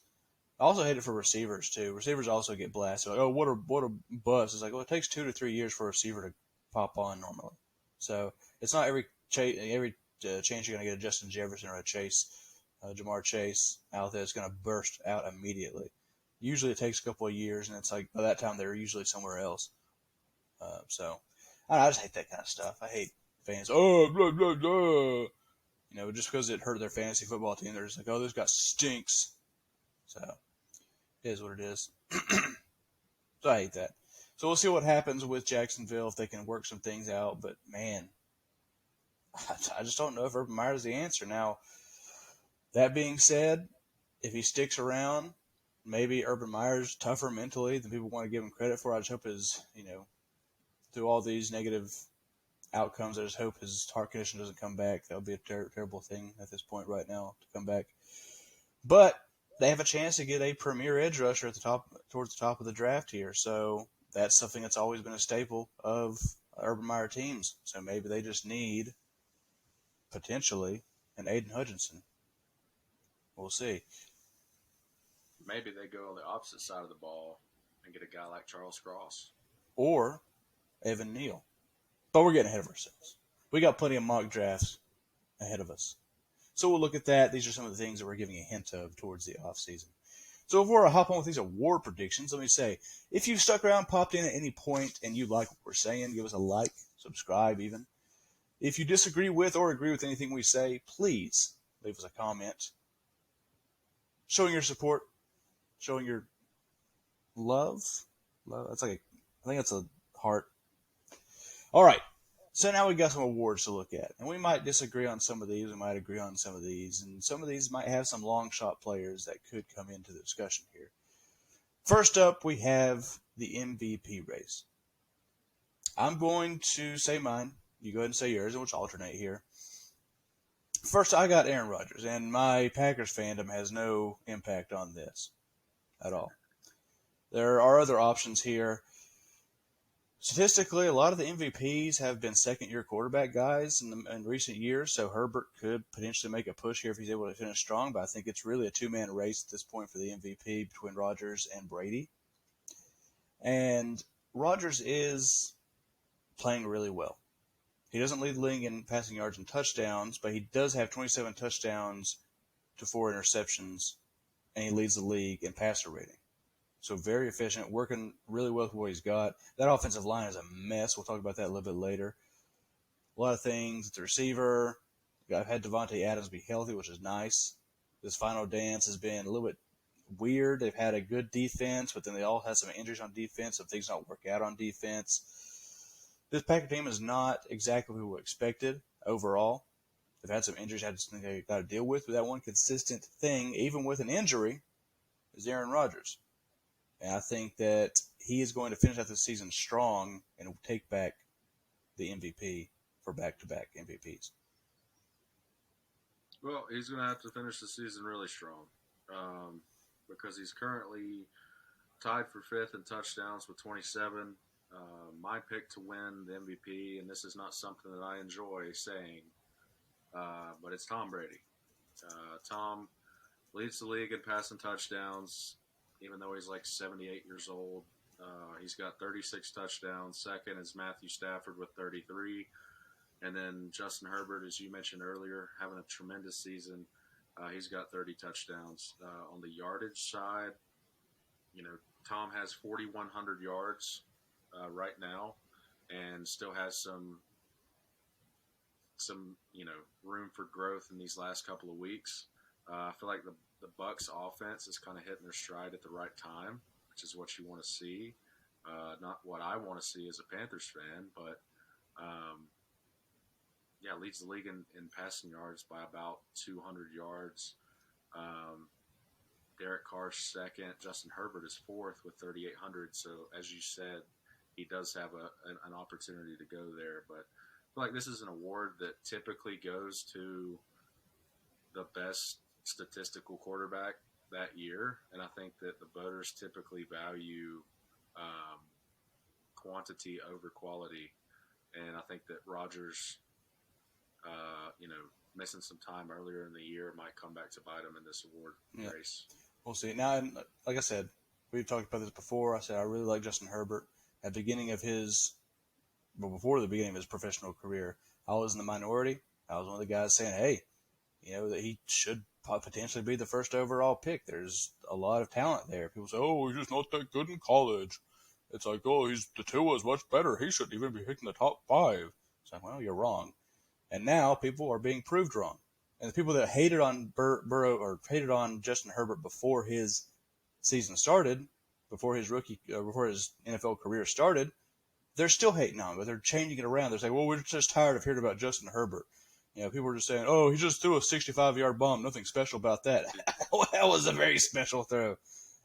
I also hate it for receivers too. Receivers also get blasted. Like, oh, what a bust! It's like, well, it takes 2 to 3 years for a receiver to pop on normally. So it's not every chance you're going to get a Justin Jefferson or a Jamar Chase out there is going to burst out immediately. Usually it takes a couple of years, and it's like by that time they're usually somewhere else. So I just hate that kind of stuff. I hate fans. Oh, blah blah blah. Just because it hurt their fantasy football team, they're just like, oh, this guy stinks. So it is what it is. So I hate that. So we'll see what happens with Jacksonville if they can work some things out. But man, I just don't know if Urban Meyer is the answer. Now, that being said, if he sticks around, maybe Urban Meyer's tougher mentally than people want to give him credit for. I just hope through all these negative outcomes, I just hope his heart condition doesn't come back. That would be a terrible thing at this point right now to come back. But they have a chance to get a premier edge rusher at the top, towards the top of the draft here. So that's something that's always been a staple of Urban Meyer teams. So maybe they just need potentially an Aiden Hutchinson. We'll see. Maybe they go on the opposite side of the ball and get a guy like Charles Cross. Or Evan Neal. But we're getting ahead of ourselves. We got plenty of mock drafts ahead of us. So we'll look at that. These are some of the things that we're giving a hint of towards the offseason. So before I hop on with these award predictions, let me say, if you've stuck around, popped in at any point, and you like what we're saying, give us a like, subscribe even. If you disagree with or agree with anything we say, please leave us a comment. Showing your support, showing your love. I think that's a heart. All right. So now we got some awards to look at. And we might disagree on some of these. We might agree on some of these. And some of these might have some long shot players that could come into the discussion here. First up, we have the MVP race. I'm going to say mine. You go ahead and say yours, and we'll alternate here. First, I got Aaron Rodgers, and my Packers fandom has no impact on this at all. There are other options here. Statistically, a lot of the MVPs have been second-year quarterback guys in recent years, so Herbert could potentially make a push here if he's able to finish strong, but I think it's really a two-man race at this point for the MVP between Rodgers and Brady. And Rodgers is playing really well. He doesn't lead the league in passing yards and touchdowns, but he does have 27 touchdowns to 4 interceptions, and he leads the league in passer rating. So very efficient, working really well with what he's got. That offensive line is a mess. We'll talk about that a little bit later. A lot of things at the receiver. I've had Devontae Adams be healthy, which is nice. This final dance has been a little bit weird. They've had a good defense, but then they all had some injuries on defense, so things don't work out on defense. This Packer team is not exactly what we expected overall. They've had some injuries, had something they got to deal with, but that one consistent thing, even with an injury, is Aaron Rodgers. And I think that he is going to finish out the season strong and take back the MVP for back-to-back MVPs. Well, he's going to have to finish the season really strong because he's currently tied for fifth in touchdowns with 27. My pick to win the MVP, and this is not something that I enjoy saying, but it's Tom Brady. Tom leads the league in passing touchdowns, even though he's like 78 years old. He's got 36 touchdowns. Second is Matthew Stafford with 33. And then Justin Herbert, as you mentioned earlier, having a tremendous season. He's got 30 touchdowns. On the yardage side, Tom has 4,100 yards right now and still has some room for growth in these last couple of weeks. I feel like the Bucs offense is kind of hitting their stride at the right time, which is what you want to see. Not what I want to see as a Panthers fan, but leads the league in passing yards by about 200 yards. Derek Carr's second. Justin Herbert is fourth with 3,800. So as you said, he does have an opportunity to go there. But I feel like this is an award that typically goes to the best statistical quarterback. that year, and I think that the voters typically value um, quantity over quality. And I think that Rodgers, missing some time earlier in the year might come back to bite him in this award Yeah, race. we'll see. Now, and like I said, we've talked about this before. I said I really like Justin Herbert. At the beginning of before the beginning of his professional career, I was in the minority. I was one of the guys saying, hey, that he should potentially be the first overall pick. There's a lot of talent there. People say, oh, he's just not that good in college. It's like, oh, the Tua is much better. He shouldn't even be picking the top 5. It's like, well, you're wrong. And now people are being proved wrong. And the people that hated on Burrow or hated on Justin Herbert before his season started, before his NFL career started, they're still hating on him, but they're changing it around. They're saying, well, we're just tired of hearing about Justin Herbert. People were just saying, oh, he just threw a 65-yard bomb. Nothing special about that. That was a very special throw.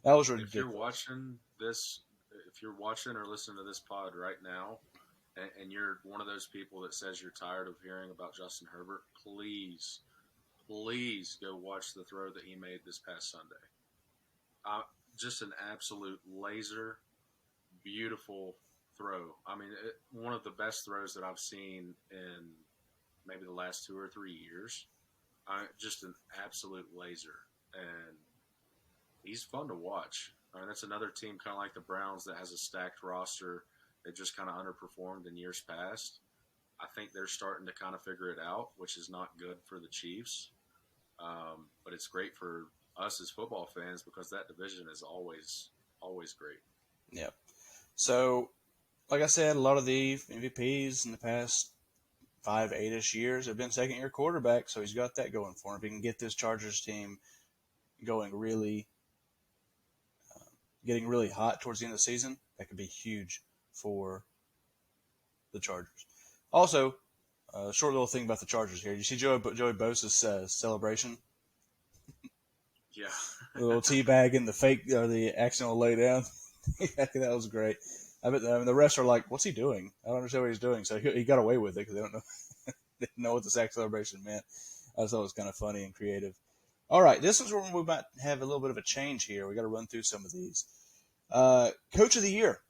That was ridiculous. If you're watching or listening to this pod right now, and you're one of those people that says you're tired of hearing about Justin Herbert, please go watch the throw that he made this past Sunday. Just an absolute laser, beautiful throw. I mean, one of the best throws that I've seen in maybe the last 2 or 3 years. Just an absolute laser, and he's fun to watch. I mean, that's another team kind of like the Browns that has a stacked roster. They just kind of underperformed in years past. I think they're starting to kind of figure it out, which is not good for the Chiefs. But it's great for us as football fans because that division is always great. Yeah. So, like I said, a lot of the MVPs in the past 5, 8-ish years have been second-year quarterbacks, so he's got that going for him. If he can get this Chargers team going getting really hot towards the end of the season, that could be huge for the Chargers. Also, a short little thing about the Chargers here. Did you see Joey Bosa's celebration? Yeah. The little tea bag and the accidental lay down. That was great. I mean, the refs are like, what's he doing? I don't understand what he's doing. So he got away with it because they didn't know what the sack celebration meant. I thought it was kind of funny and creative. All right, this is where we might have a little bit of a change here. We got to run through some of these. Coach of the Year.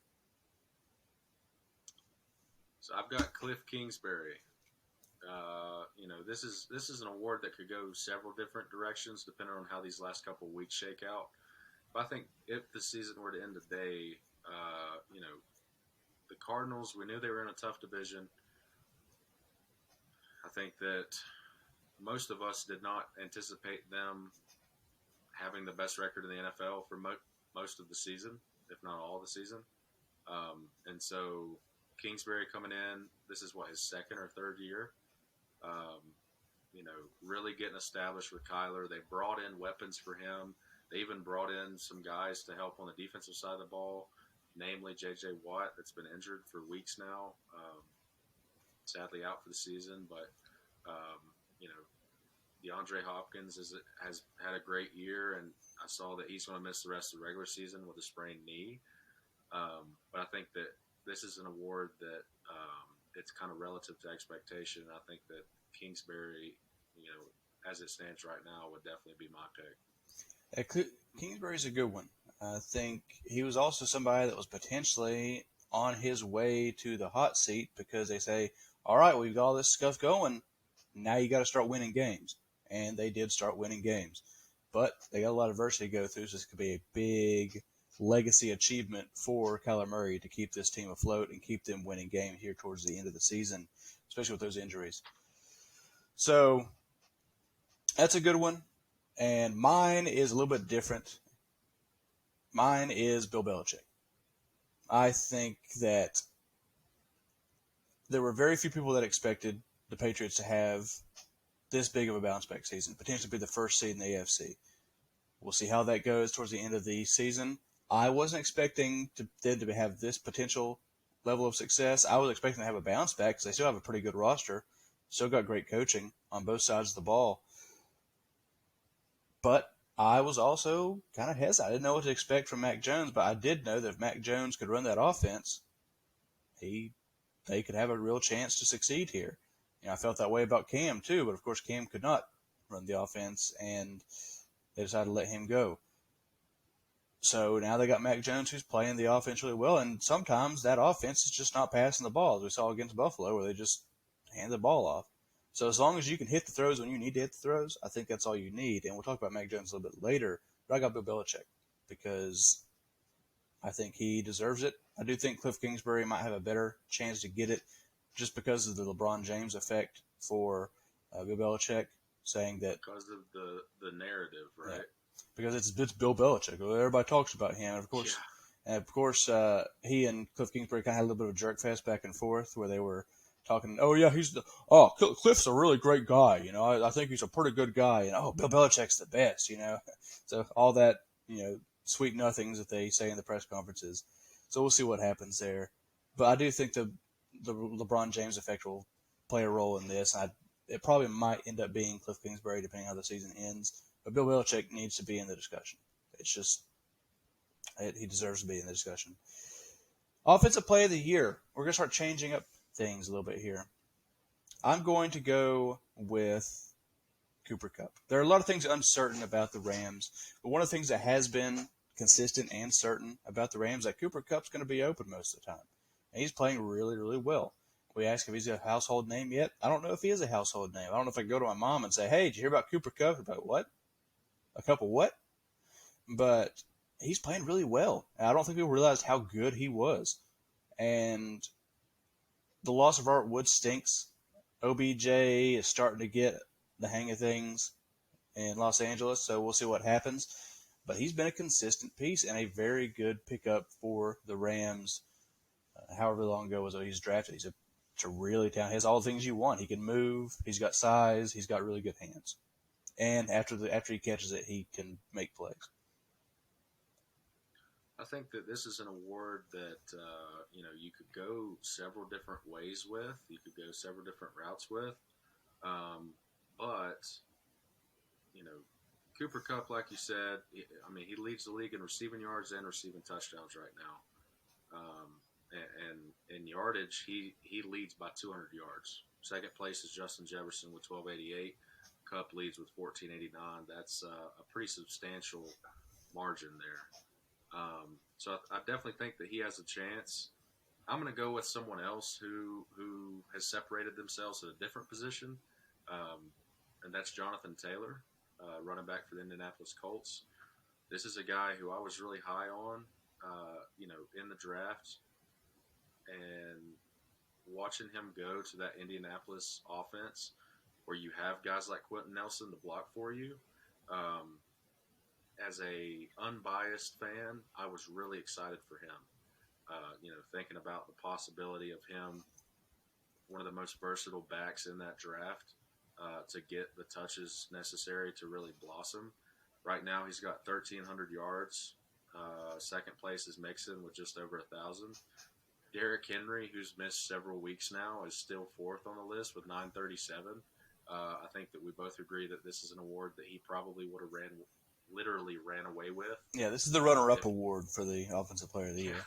So I've got Cliff Kingsbury. This is an award that could go several different directions depending on how these last couple of weeks shake out. But I think if the season were to end today, the Cardinals, we knew they were in a tough division. I think that most of us did not anticipate them having the best record in the NFL for most of the season, if not all the season. And so Kingsbury coming in, this is his second or third year. Really getting established with Kyler. They brought in weapons for him. They even brought in some guys to help on the defensive side of the ball, namely J.J. Watt, that's been injured for weeks now, sadly out for the season. But, DeAndre Hopkins has had a great year, and I saw that he's going to miss the rest of the regular season with a sprained knee. But I think that this is an award that it's kind of relative to expectation. I think that Kingsbury, as it stands right now, would definitely be my pick. Kingsbury's a good one. I think he was also somebody that was potentially on his way to the hot seat because they say, all right, we've got all this stuff going. Now you got to start winning games. And they did start winning games. But they got a lot of adversity to go through, so this could be a big legacy achievement for Kyler Murray to keep this team afloat and keep them winning games here towards the end of the season, especially with those injuries. So that's a good one. And mine is a little bit different. Mine is Bill Belichick. I think that there were very few people that expected the Patriots to have this big of a bounce back season, potentially be the first seed in the AFC. We'll see how that goes towards the end of the season. I wasn't expecting them to have this potential level of success. I was expecting to have a bounce back because they still have a pretty good roster. Still got great coaching on both sides of the ball. But I was also kind of hesitant. I didn't know what to expect from Mac Jones, but I did know that if Mac Jones could run that offense, they could have a real chance to succeed here. I felt that way about Cam too, but of course Cam could not run the offense, and they decided to let him go. So now they got Mac Jones, who's playing the offense really well, and sometimes that offense is just not passing the ball, as we saw against Buffalo, where they just hand the ball off. So as long as you can hit the throws when you need to hit the throws, I think that's all you need. And we'll talk about Mac Jones a little bit later, but I got Bill Belichick because I think he deserves it. I do think Cliff Kingsbury might have a better chance to get it just because of the LeBron James effect for Bill Belichick, saying that because of the narrative, right? yeah, because it's Bill Belichick. Everybody talks about him, and of course, he and Cliff Kingsbury kind of had a little bit of a jerk fest back and forth where they were talking. Oh yeah, Cliff's a really great guy. I think he's a pretty good guy. And Bill Belichick's the best. So all that sweet nothings that they say in the press conferences. So we'll see what happens there. But I do think the LeBron James effect will play a role in this. It probably might end up being Cliff Kingsbury depending on how the season ends. But Bill Belichick needs to be in the discussion. It's just he deserves to be in the discussion. Offensive Play of the Year. We're going to start changing up things a little bit here. I'm going to go with Cooper Kupp. There are a lot of things uncertain about the Rams, but one of the things that has been consistent and certain about the Rams is that Cooper Kupp's going to be open most of the time. And he's playing really, really well. We ask if he's a household name yet. I don't know if he is a household name. I don't know if I can go to my mom and say, hey, did you hear about Cooper Kupp? About what? A couple what? But he's playing really well. And I don't think people realized how good he was. And the loss of Art Woods stinks. OBJ is starting to get the hang of things in Los Angeles, so we'll see what happens. But he's been a consistent piece and a very good pickup for the Rams. However long ago was he's drafted. He's a really talented. He has all the things you want. He can move. He's got size. He's got really good hands. And after he catches it, he can make plays. I think that this is an award that you could go several different ways with. You could go several different routes with. But Cooper Kupp, like you said, he leads the league in receiving yards and receiving touchdowns right now. And in yardage, he leads by 200 yards. Second place is Justin Jefferson with 1288. Kupp leads with 1489. That's a pretty substantial margin there. So I definitely think that he has a chance. I'm going to go with someone else who has separated themselves at a different position, and that's Jonathan Taylor, running back for the Indianapolis Colts. This is a guy who I was really high on, in the draft, and watching him go to that Indianapolis offense where you have guys like Quentin Nelson to block for you. As a unbiased fan, I was really excited for him. Thinking about the possibility of him, one of the most versatile backs in that draft, to get the touches necessary to really blossom. Right now, he's got 1,300 yards. Second place is Mixon with just over 1,000. Derrick Henry, who's missed several weeks now, is still fourth on the list with 937. I think that we both agree that this is an award that he probably would have literally ran away with. Yeah, this is the runner-up award for the Offensive Player of the Year.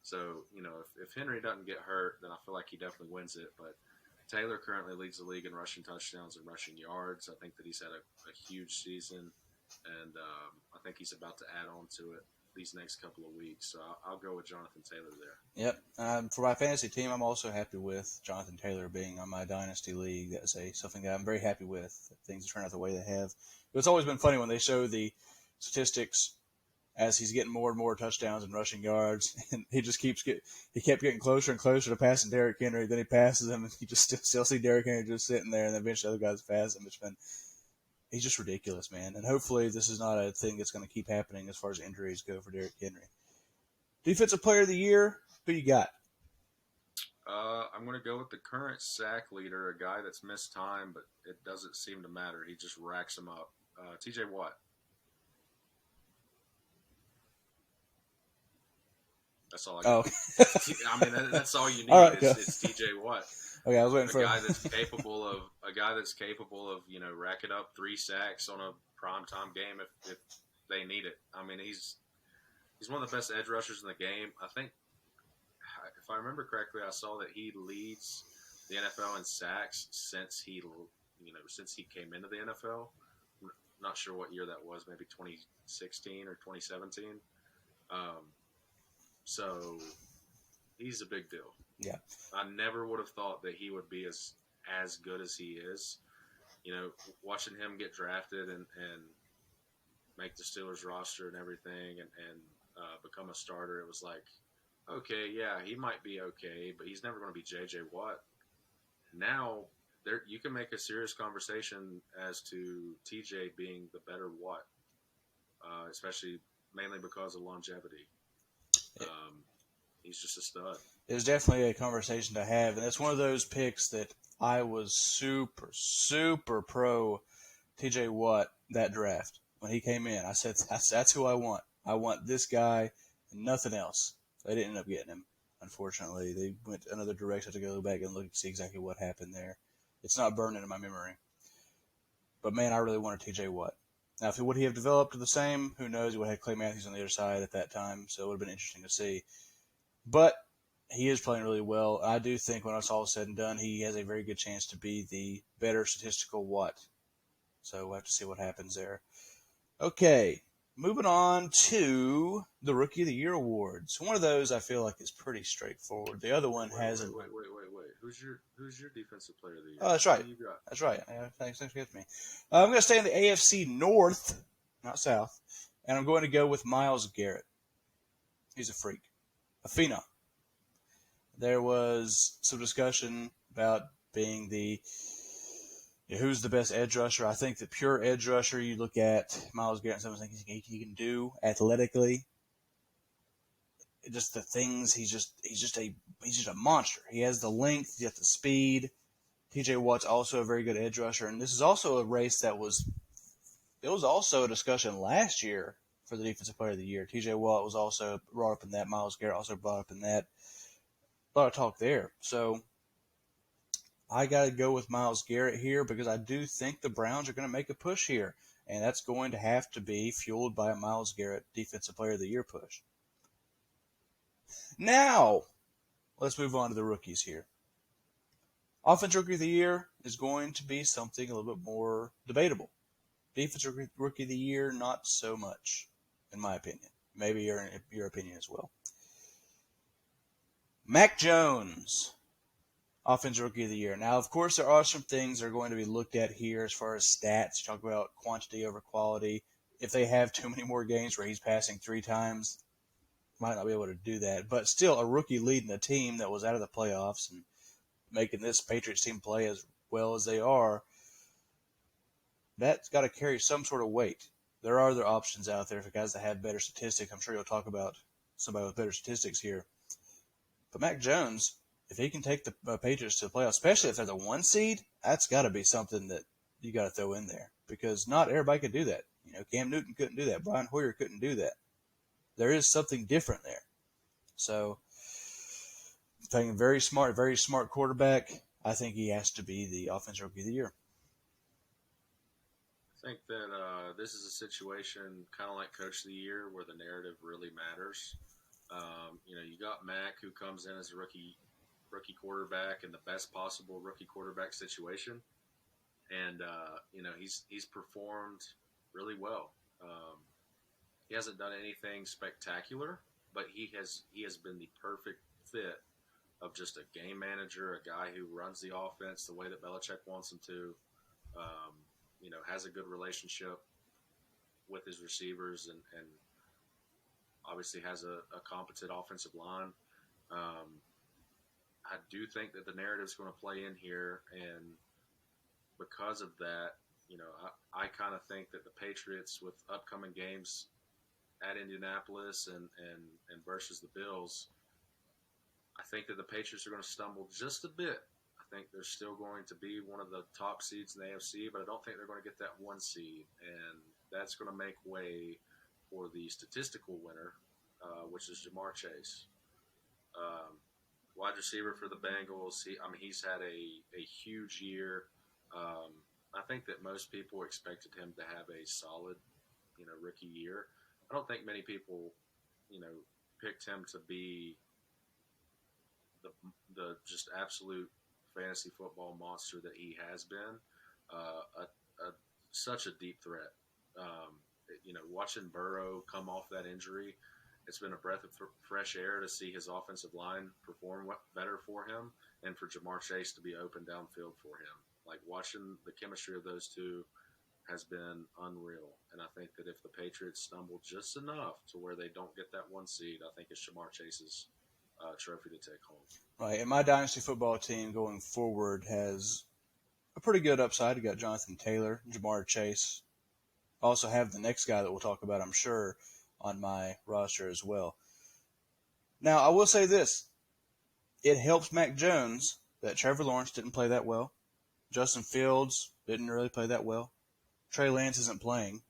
So, if Henry doesn't get hurt, then I feel like he definitely wins it. But Taylor currently leads the league in rushing touchdowns and rushing yards. I think that he's had a huge season, and I think he's about to add on to it these next couple of weeks. So I'll go with Jonathan Taylor there. Yep. For my fantasy team, I'm also happy with Jonathan Taylor being on my dynasty league. That's something that I'm very happy with. Things turn out the way they have. It's always been funny when they show the statistics as he's getting more and more touchdowns and rushing yards, and he just kept getting closer and closer to passing Derrick Henry. Then he passes him, and you just still see Derrick Henry just sitting there, and then eventually other guys pass him. He's just ridiculous, man. And hopefully this is not a thing that's going to keep happening as far as injuries go for Derrick Henry. Defensive Player of the Year, who you got? I'm going to go with the current sack leader, a guy that's missed time, but it doesn't seem to matter. He just racks them up. T.J. Watt. That's all I got. Oh. That's all you need all right, is T.J. Watt. Okay, I was waiting for a guy that's capable of racking up 3 sacks on a primetime game if they need it. He's one of the best edge rushers in the game. I think, if I remember correctly, I saw that he leads the NFL in sacks since he came into the NFL. not sure what year that was, maybe 2016 or 2017. So he's a big deal. Yeah. I never would have thought that he would be as good as he is. You know, watching him get drafted and make the Steelers roster and everything and become a starter, it was like, okay, yeah, he might be okay, but he's never going to be J.J. Watt. Now, you can make a serious conversation as to TJ being the better Watt, especially mainly because of longevity. He's just a stud. It's definitely a conversation to have, and it's one of those picks that I was super, super pro TJ Watt that draft. When he came in, I said, that's who I want. I want this guy and nothing else. They didn't end up getting him, unfortunately. They went another direction to go back and look and see exactly what happened there. It's not burning in my memory. But, man, I really wanted TJ Watt. Now, would he have developed the same? Who knows? He would have had Clay Matthews on the other side at that time, so it would have been interesting to see. But he is playing really well. I do think when it's all said and done, he has a very good chance to be the better statistical Watt. So we'll have to see what happens there. Okay, moving on to the Rookie of the Year awards. One of those I feel like is pretty straightforward. The other one hasn't. Wait. Who's your defensive player of the year? Oh, that's right. Who you got? That's right. Thanks for me. I'm going to stay in the AFC North, not South, and I'm going to go with Myles Garrett. He's a freak, a phenom. There was some discussion about being who's the best edge rusher. I think the pure edge rusher, you look at Myles Garrett and some things he can do athletically. Just the things he's just a monster. He has the length, he has the speed. TJ Watt's also a very good edge rusher, and this is also a race it was also a discussion last year for the defensive player of the year. TJ Watt was also brought up in that. Myles Garrett also brought up in that. A lot of talk there. So I got to go with Myles Garrett here because I do think the Browns are going to make a push here, and that's going to have to be fueled by a Myles Garrett Defensive Player of the Year push. Now, let's move on to the rookies here. Offensive Rookie of the Year is going to be something a little bit more debatable. Defensive Rookie of the Year, not so much, in my opinion. Maybe your opinion as well. Mac Jones, Offensive Rookie of the Year. Now, of course, there are some things that are going to be looked at here as far as stats. You talk about quantity over quality. If they have too many more games where he's passing 3 times, might not be able to do that. But still, a rookie leading a team that was out of the playoffs and making this Patriots team play as well as they are, that's got to carry some sort of weight. There are other options out there for guys that have better statistics. I'm sure you'll talk about somebody with better statistics here. But Mac Jones, if he can take the Patriots to the playoffs, especially if they're the 1 seed, that's got to be something that you got to throw in there because not everybody could do that. Cam Newton couldn't do that. Brian Hoyer couldn't do that. There is something different there. So, taking a very smart quarterback, I think he has to be the Offensive Rookie of the Year. I think that this is a situation kind of like Coach of the Year where the narrative really matters. You got Mac who comes in as a rookie quarterback in the best possible rookie quarterback situation, and he's performed really well. He hasn't done anything spectacular, but he has been the perfect fit of just a game manager, a guy who runs the offense the way that Belichick wants him to. Has a good relationship with his receivers and obviously has a competent offensive line. I do think that the narrative is going to play in here, and because of that, I kind of think that the Patriots, with upcoming games at Indianapolis and versus the Bills, I think that the Patriots are going to stumble just a bit. I think they're still going to be one of the top seeds in the AFC, but I don't think they're going to get that 1 seed, and that's going to make way for the statistical winner, which is Jamar Chase. Wide receiver for the Bengals. He's had a huge year. I think that most people expected him to have a solid, rookie year. I don't think many people, picked him to be the just absolute fantasy football monster that he has been. Such a deep threat. Watching Burrow come off that injury, it's been a breath of fresh air to see his offensive line perform better for him and for Jamar Chase to be open downfield for him. Like watching the chemistry of those two has been unreal. And I think that if the Patriots stumble just enough to where they don't get that one seed, I think it's Jamar Chase's trophy to take home. Right, and my dynasty football team going forward has a pretty good upside. You got Jonathan Taylor, Jamar Chase. I also have the next guy that we'll talk about, I'm sure, on my roster as well. Now, I will say this. It helps Mac Jones that Trevor Lawrence didn't play that well. Justin Fields didn't really play that well. Trey Lance isn't playing.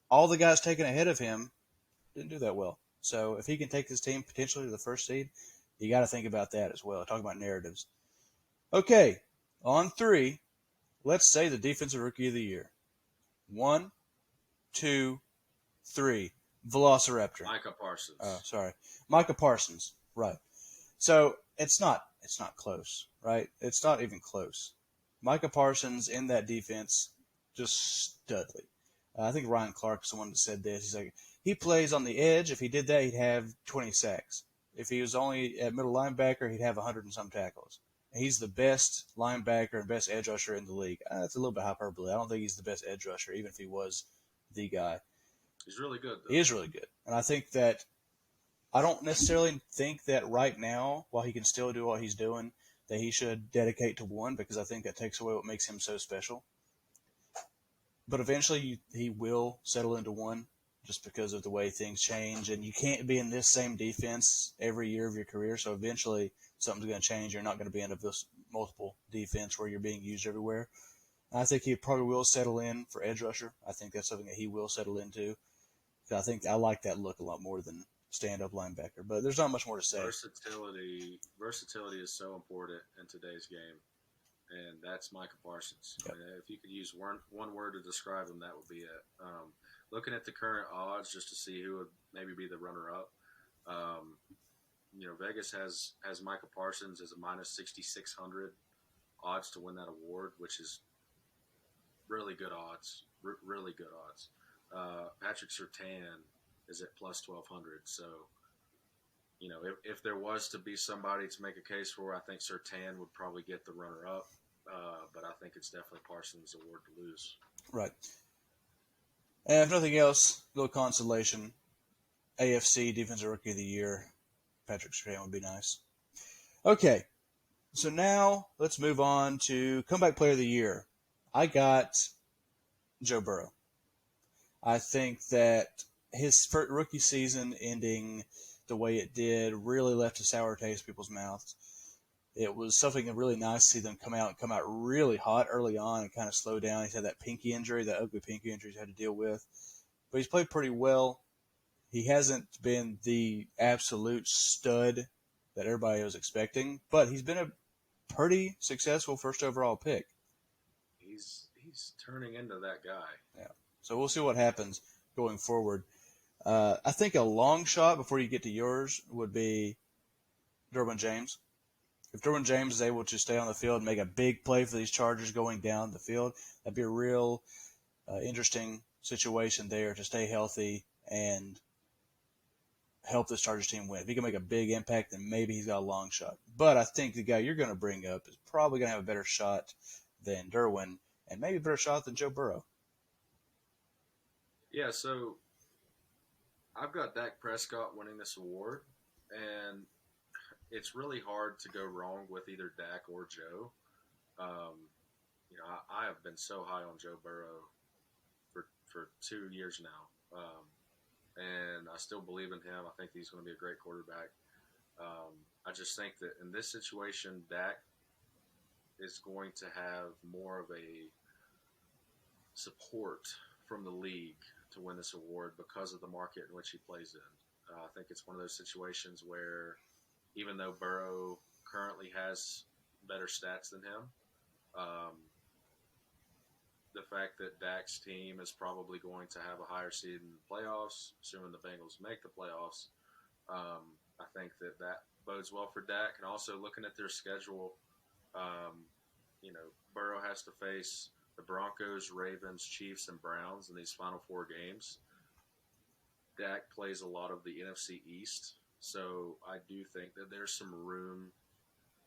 All the guys taken ahead of him didn't do that well. So if he can take his team potentially to the first seed, you got to think about that as well. Talk about narratives. Okay, on 3, let's say the defensive rookie of the year. 1, 2, 3. Velociraptor. Micah Parsons. Oh, sorry. Micah Parsons. Right. So it's not close, right? It's not even close. Micah Parsons in that defense, just studly. I think Ryan Clark is the one that said this. He's like, he plays on the edge. If he did that, he'd have 20 sacks. If he was only at middle linebacker, he'd have 100 and some tackles. He's the best linebacker and best edge rusher in the league. That's a little bit hyperbole. I don't think he's the best edge rusher, even if he was the guy. He's really good, though. He is really good. And I think that I don't necessarily think that right now, while he can still do what he's doing, that he should dedicate to one, because I think that takes away what makes him so special. But eventually he will settle into one just because of the way things change. And you can't be in this same defense every year of your career. So eventually something's going to change. You're not going to be in this multiple defense where you're being used everywhere. And I think he probably will settle in for edge rusher. I think that's something that he will settle into. I think I like that look a lot more than stand-up linebacker. But there's not much more to say. Versatility is so important in today's game. And that's Micah Parsons. Yep. I mean, if you could use one word to describe him, that would be it. Looking at the current odds, just to see who would maybe be the runner-up, Vegas has Micah Parsons as a minus 6,600 odds to win that award, which is really good odds. Really good odds. Patrick Surtain is at plus 1,200. So, if there was to be somebody to make a case for, I think Surtain would probably get the runner-up. But I think it's definitely Parsons' award to lose. Right. And if nothing else, a little consolation. AFC Defensive Rookie of the Year, Patrick Surtain would be nice. Okay, so now let's move on to Comeback Player of the Year. I got Joe Burrow. I think that his rookie season ending the way it did really left a sour taste in people's mouths. It was something really nice to see them come out really hot early on and kind of slow down. He's had that pinky injury, that ugly pinky injury he's had to deal with. But he's played pretty well. He hasn't been the absolute stud that everybody was expecting, but he's been a pretty successful first overall pick. He's turning into that guy. Yeah. So we'll see what happens going forward. I think a long shot before you get to yours would be Derwin James. If Derwin James is able to stay on the field and make a big play for these Chargers going down the field, that'd be a real interesting situation there to stay healthy and help this Chargers team win. If he can make a big impact, then maybe he's got a long shot. But I think the guy you're going to bring up is probably going to have a better shot than Derwin and maybe a better shot than Joe Burrow. Yeah, so I've got Dak Prescott winning this award, and it's really hard to go wrong with either Dak or Joe. I have been so high on Joe Burrow for 2 years now, and I still believe in him. I think he's going to be a great quarterback. I just think that in this situation, Dak is going to have more of a support from the league to win this award because of the market in which he plays in. I think it's one of those situations where even though Burrow currently has better stats than him, the fact that Dak's team is probably going to have a higher seed in the playoffs, assuming the Bengals make the playoffs, I think that bodes well for Dak. And also looking at their schedule, Burrow has to face the Broncos, Ravens, Chiefs, and Browns in these final 4 games, Dak plays a lot of the NFC East. So I do think that there's some room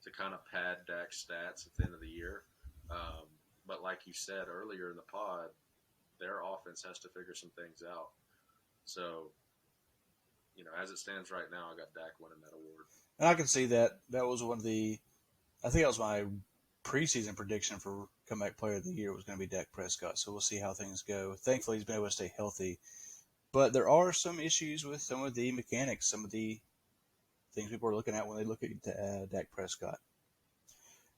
to kind of pad Dak's stats at the end of the year. Um, but like you said earlier in the pod, their offense has to figure some things out. So, as it stands right now, I got Dak winning that award. And I can see that. That was one of the, I think that was my preseason prediction for comeback player of the year was going to be Dak Prescott. So we'll see how things go. Thankfully, he's been able to stay healthy. But there are some issues with some of the mechanics, some of the things people are looking at when they look at Dak Prescott.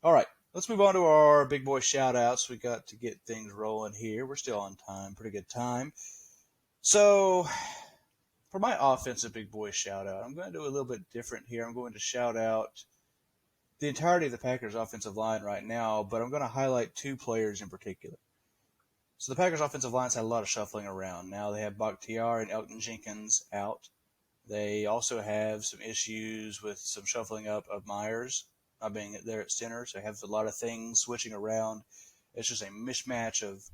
All right, let's move on to our big boy shout-outs. We got to get things rolling here. We're still on time, pretty good time. So, for my offensive big boy shout-out, I'm going to do a little bit different here. I'm going to shout out the entirety of the Packers' offensive line right now, but I'm going to highlight 2 players in particular. So the Packers' offensive line's had a lot of shuffling around. Now they have Bakhtiari and Elton Jenkins out. They also have some issues with some shuffling up of Myers not being there at center. So they have a lot of things switching around. It's just a mismatch of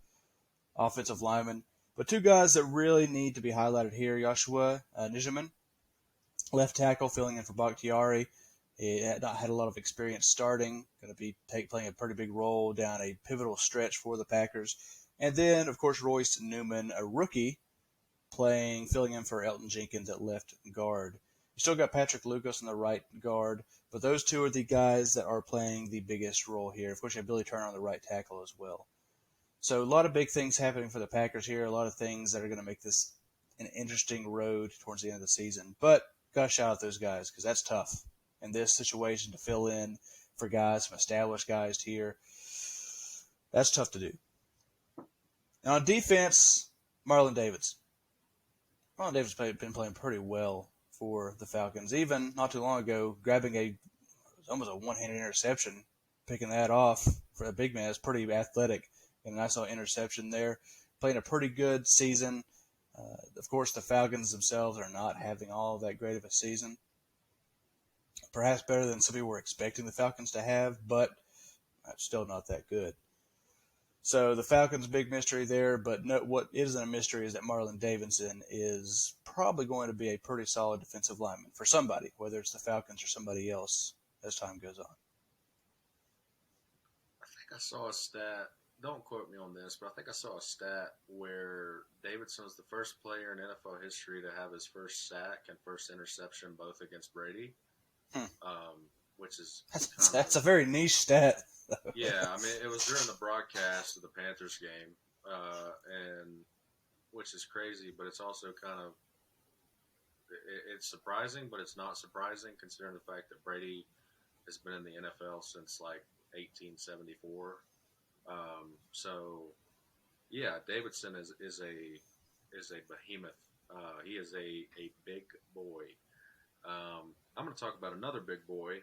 offensive linemen. But 2 guys that really need to be highlighted here, Joshua Nijman, left tackle, filling in for Bakhtiari. He had not had a lot of experience starting, going to be playing a pretty big role down a pivotal stretch for the Packers. And then, of course, Royce Newman, a rookie, filling in for Elton Jenkins at left guard. You still got Patrick Lucas in the right guard, but those 2 are the guys that are playing the biggest role here. Of course, you have Billy Turner on the right tackle as well. So a lot of big things happening for the Packers here, a lot of things that are going to make this an interesting road towards the end of the season. But got to shout out those guys because that's tough in this situation to fill in for guys, some established guys here. That's tough to do. Now on defense, Marlon Davis. Marlon Davis has been playing pretty well for the Falcons. Even not too long ago, grabbing almost a one-handed interception, picking that off for a big man. It's pretty athletic. And I saw an interception there. Playing a pretty good season. Of course, the Falcons themselves are not having all that great of a season. Perhaps better than some people were expecting the Falcons to have, but still not that good. So the Falcons' big mystery there, but what isn't a mystery is that Marlon Davidson is probably going to be a pretty solid defensive lineman for somebody, whether it's the Falcons or somebody else as time goes on. I think I saw a stat. Don't quote me on this, but I think I saw a stat where Davidson was the first player in NFL history to have his first sack and first interception both against Brady, which is that's a very niche stat. Yeah, I mean, it was during the broadcast of the Panthers game, and which is crazy, but it's also kind of it's surprising, but it's not surprising considering the fact that Brady has been in the NFL since like 1874. So yeah, Davidson is a behemoth. He is a big boy. I'm going to talk about another big boy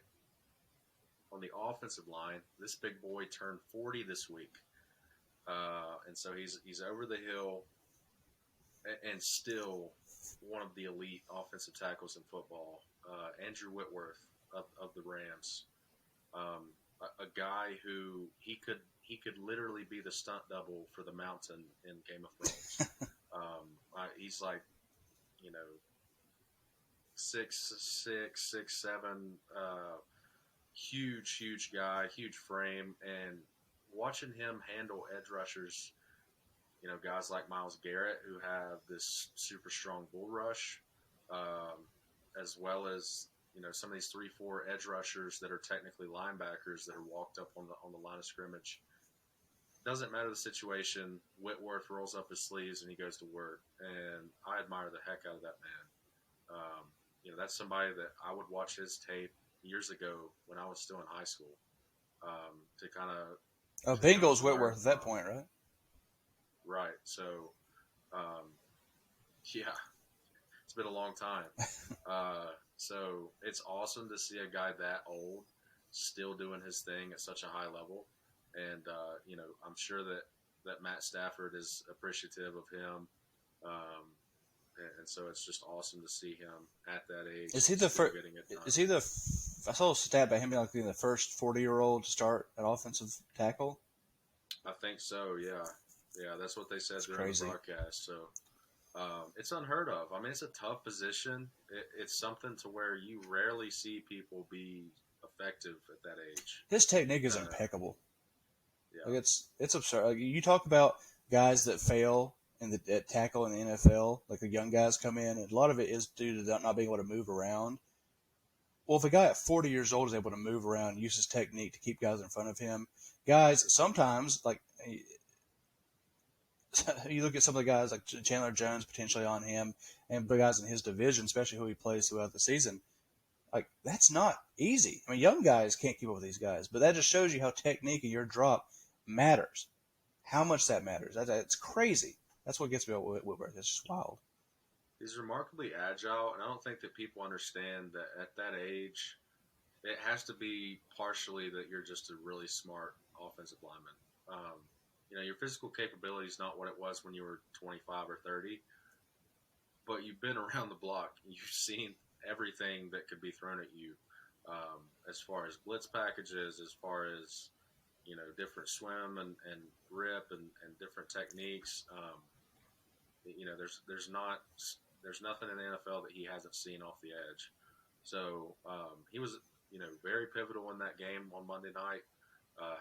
on the offensive line. This big boy turned 40 this week, and so he's over the hill, and still one of the elite offensive tackles in football. Andrew Whitworth of the Rams, a guy who he could literally be the stunt double for the Mountain in Game of Thrones. He's like, 6'6", 6'7", huge guy, huge frame, and watching him handle edge rushers, guys like Myles Garrett who have this super strong bull rush, as well as some of these 3-4 edge rushers that are technically linebackers that are walked up on the line of scrimmage. Doesn't matter the situation. Whitworth rolls up his sleeves and he goes to work, and I admire the heck out of that man. That's somebody that I would watch his tape years ago when I was still in high school, to kind of. Bengals Whitworth at that point, right? Right. So, yeah, it's been a long time. So it's awesome to see a guy that old still doing his thing at such a high level. And, I'm sure that Matt Stafford is appreciative of him. And so it's just awesome to see him at that age. Is he the first? I saw a stat about him being the first 40-year-old to start at offensive tackle. I think so. Yeah, yeah, that's what they said It's during the crazy. broadcast. So it's unheard of. I mean, it's a tough position. It's something to where you rarely see people be effective at that age. His technique is Uh, impeccable. yeah, Like it's absurd. Like you talk about guys that fail in the at tackle in the NFL, like the young guys come in, and a lot of it is due to not being able to move around. Well, if a guy at 40 years old is able to move around and use his technique to keep guys in front of him, guys sometimes like you look at some of the guys like Chandler Jones potentially on him, and big guys in his division, especially who he plays throughout the season. Like that's not easy. I mean, young guys can't keep up with these guys, but that just shows you how technique and your drop matters. How much that matters. It's crazy. That's what gets me about Whitworth. It's just wild. he's remarkably agile, and I don't think that people understand that at that age, it has to be partially that you're just a really smart offensive lineman. Your physical capability is not what it was when you were 25 or 30, but you've been around the block. You've seen everything that could be thrown at you, as far as blitz packages, as far as different swim and rip and different techniques. There's nothing in the NFL that he hasn't seen off the edge. So he was very pivotal in that game on Monday night.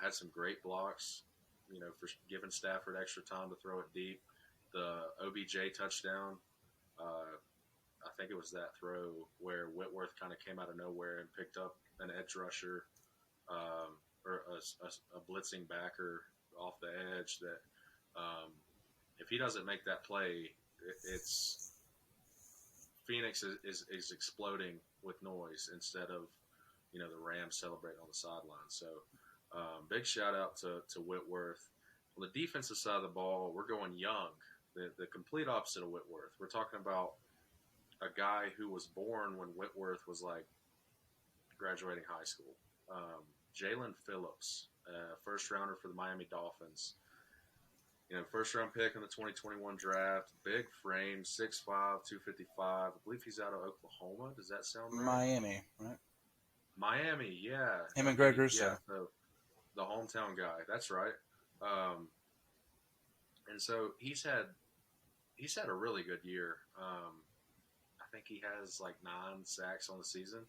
Had some great blocks, for giving Stafford extra time to throw it deep. The OBJ touchdown, I think it was that throw where Whitworth kind of came out of nowhere and picked up an edge rusher, or a blitzing backer off the edge. That if he doesn't make that play, it's Phoenix is exploding with noise instead of the Rams celebrating on the sideline. So big shout out to Whitworth. On the defensive side of the ball, we're going young, the complete opposite of Whitworth. We're talking about a guy who was born when Whitworth was like graduating high school. Jalen Phillips, first rounder for the Miami Dolphins. First round pick in the 2021 draft. Big frame, 6'5", 255. I believe he's out of Oklahoma. Does that sound right? Miami, right? Miami, yeah. Him and Greg Russo. Yeah, the hometown guy. That's right. And so he's had a really good year. I think he has like 9 sacks on the season.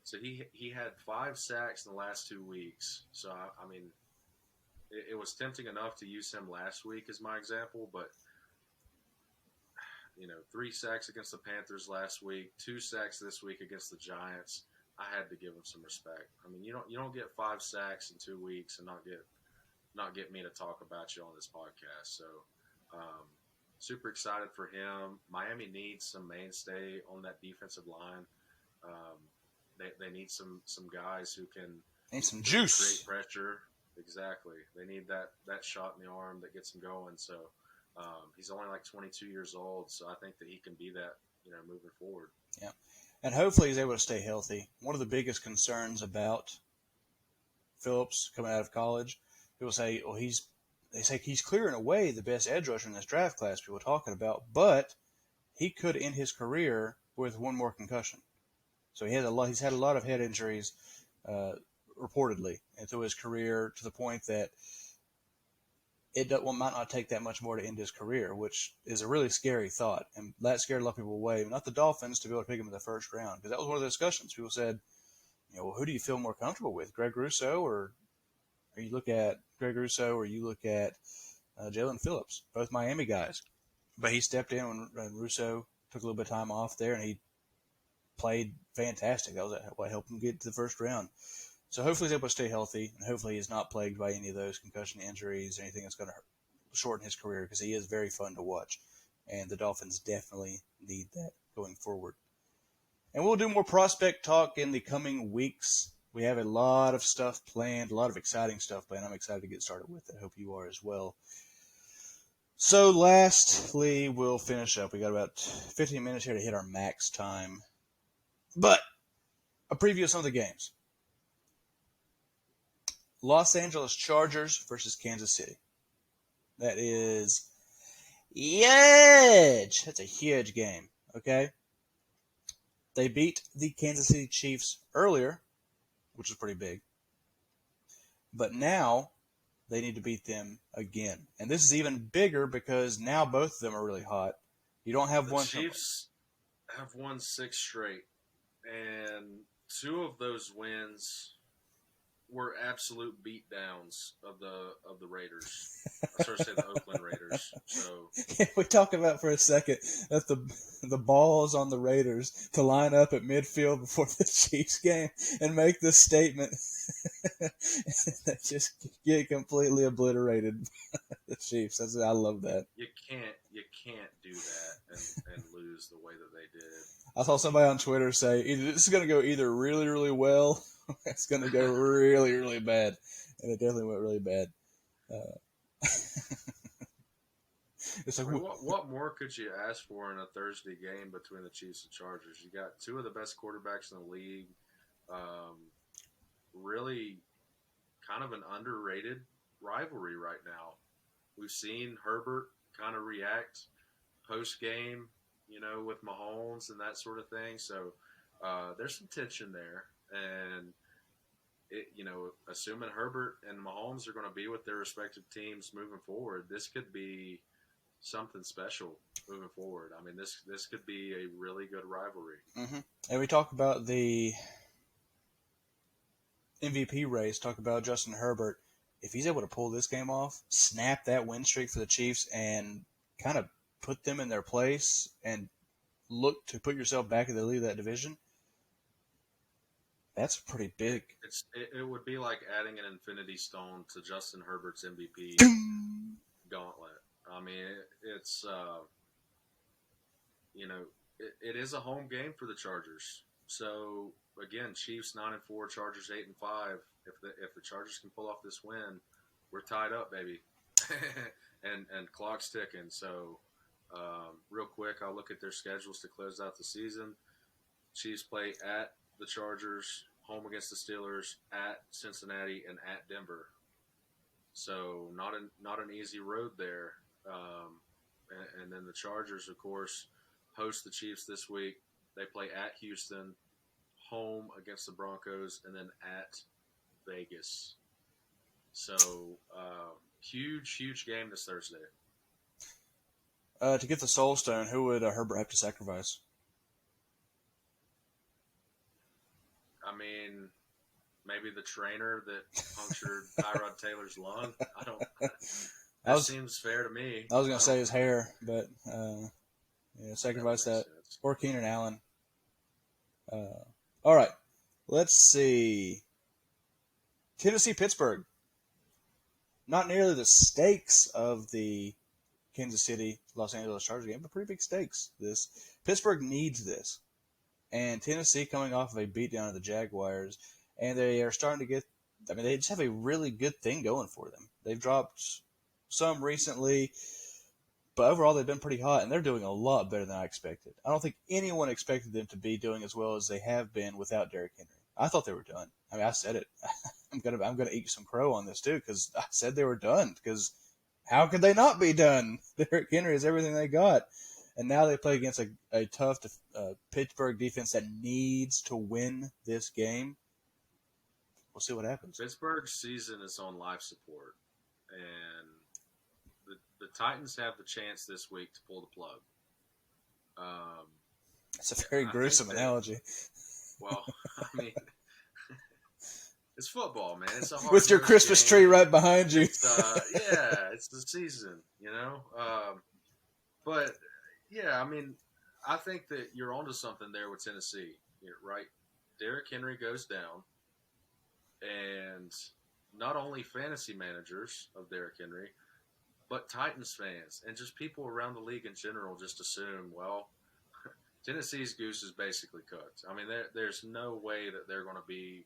So he had 5 sacks in the last 2 weeks. So I mean, it was tempting enough to use him last week as my example, but 3 sacks against the Panthers last week, 2 sacks this week against the Giants. I had to give him some respect. I mean, you don't get 5 sacks in 2 weeks and not get me to talk about you on this podcast. So super excited for him. Miami needs some mainstay on that defensive line. They need some guys who can need some juice, create pressure. Exactly. They need that shot in the arm that gets him going. So he's only like 22 years old, so I think that he can be that, moving forward. Yeah. And hopefully he's able to stay healthy. One of the biggest concerns about Phillips coming out of college, people say, well, they say he's clearing away the best edge rusher in this draft class people are talking about, but he could end his career with one more concussion. So he's had a lot of head injuries, reportedly, through his career, to the point that might not take that much more to end his career, which is a really scary thought. And that scared a lot of people away, not the Dolphins, to be able to pick him in the first round. Because that was one of the discussions. People said, well, who do you feel more comfortable with, Greg Russo, or you look at Greg Russo, or you look at Jalen Phillips, both Miami guys. But he stepped in when Russo took a little bit of time off there, and he played fantastic. That was what helped him get to the first round. So hopefully he's able to stay healthy, and hopefully he's not plagued by any of those concussion injuries or anything that's going to shorten his career, because he is very fun to watch. And the Dolphins definitely need that going forward. And we'll do more prospect talk in the coming weeks. We have a lot of stuff planned, a lot of exciting stuff planned. I'm excited to get started with it. I hope you are as well. So lastly, we'll finish up. We got about 15 minutes here to hit our max time. But a preview of some of the games. Los Angeles Chargers versus Kansas City. That is huge. That's a huge game, okay? They beat the Kansas City Chiefs earlier, which is pretty big. But now they need to beat them again. And this is even bigger because now both of them are really hot. You don't have The one from Chiefs have won 6 straight, and 2 of those wins were absolute beatdowns of the Raiders. I sort of say the Oakland Raiders. So we talk about for a second that the ball is on the Raiders to line up at midfield before the Chiefs game and make this statement. They just get completely obliterated by the Chiefs. I love that. you can't do that and lose the way that they did. I saw somebody on Twitter say this is going to go either really, really well or it's going to go really, really bad. And it definitely went really bad. It's like, I mean, what more could you ask for in a Thursday game between the Chiefs and Chargers? You got 2 of the best quarterbacks in the league. Really kind of an underrated rivalry right now. We've seen Herbert kind of react post-game, with Mahomes and that sort of thing. So there's some tension there. And, assuming Herbert and Mahomes are going to be with their respective teams moving forward, this could be something special moving forward. I mean, this could be a really good rivalry. mm-hmm. And we talk about the MVP race, talk about Justin Herbert. If he's able to pull this game off, snap that win streak for the Chiefs, and kind of put them in their place and look to put yourself back in the lead of that division, that's pretty big. It would be like adding an infinity stone to Justin Herbert's MVP gauntlet. I mean, it's it is a home game for the Chargers. So again, Chiefs 9-4, Chargers 8-5. If the Chargers can pull off this win, we're tied up, baby, and clock's ticking. So real quick, I'll look at their schedules to close out the season. Chiefs play at the Chargers, home against the Steelers, at Cincinnati, and at Denver. So not an easy road there. And then the Chargers, of course, host the Chiefs this week. They play at Houston, home against the Broncos, and then at Vegas. So huge game this Thursday. To get the Soul Stone, who would Herbert have to sacrifice? I mean, maybe the trainer that punctured Tyrod Taylor's lung. I don't. That seems fair to me. I was going to say his hair, but sacrifice that. Sense. Or Keenan Allen. All right. Let's see. Tennessee-Pittsburgh. Not nearly the stakes of the Kansas City, Los Angeles Chargers game, but pretty big stakes. Pittsburgh needs this. And Tennessee coming off of a beatdown of the Jaguars, and they are starting to get, they just have a really good thing going for them. They've dropped some recently, but overall they've been pretty hot, and they're doing a lot better than I expected. I don't think anyone expected them to be doing as well as they have been without Derrick Henry. I thought they were done. I mean, I said it. I'm gonna eat some crow on this too, because I said they were done. Because how could they not be done? Derrick Henry is everything they got, and now they play against a tough Pittsburgh defense that needs to win this game. We'll see what happens. Pittsburgh's season is on life support, and the Titans have the chance this week to pull the plug. It's a very gruesome analogy. Well, I mean, it's football, man. It's a hard with your Christmas game. Tree right behind you. It's, it's the season, But yeah, I mean, I think that you're onto something there with Tennessee, right? Derrick Henry goes down, and not only fantasy managers of Derrick Henry, but Titans fans and just people around the league in general just assume, well, Tennessee's goose is basically cooked. I mean, there's no way that they're going to be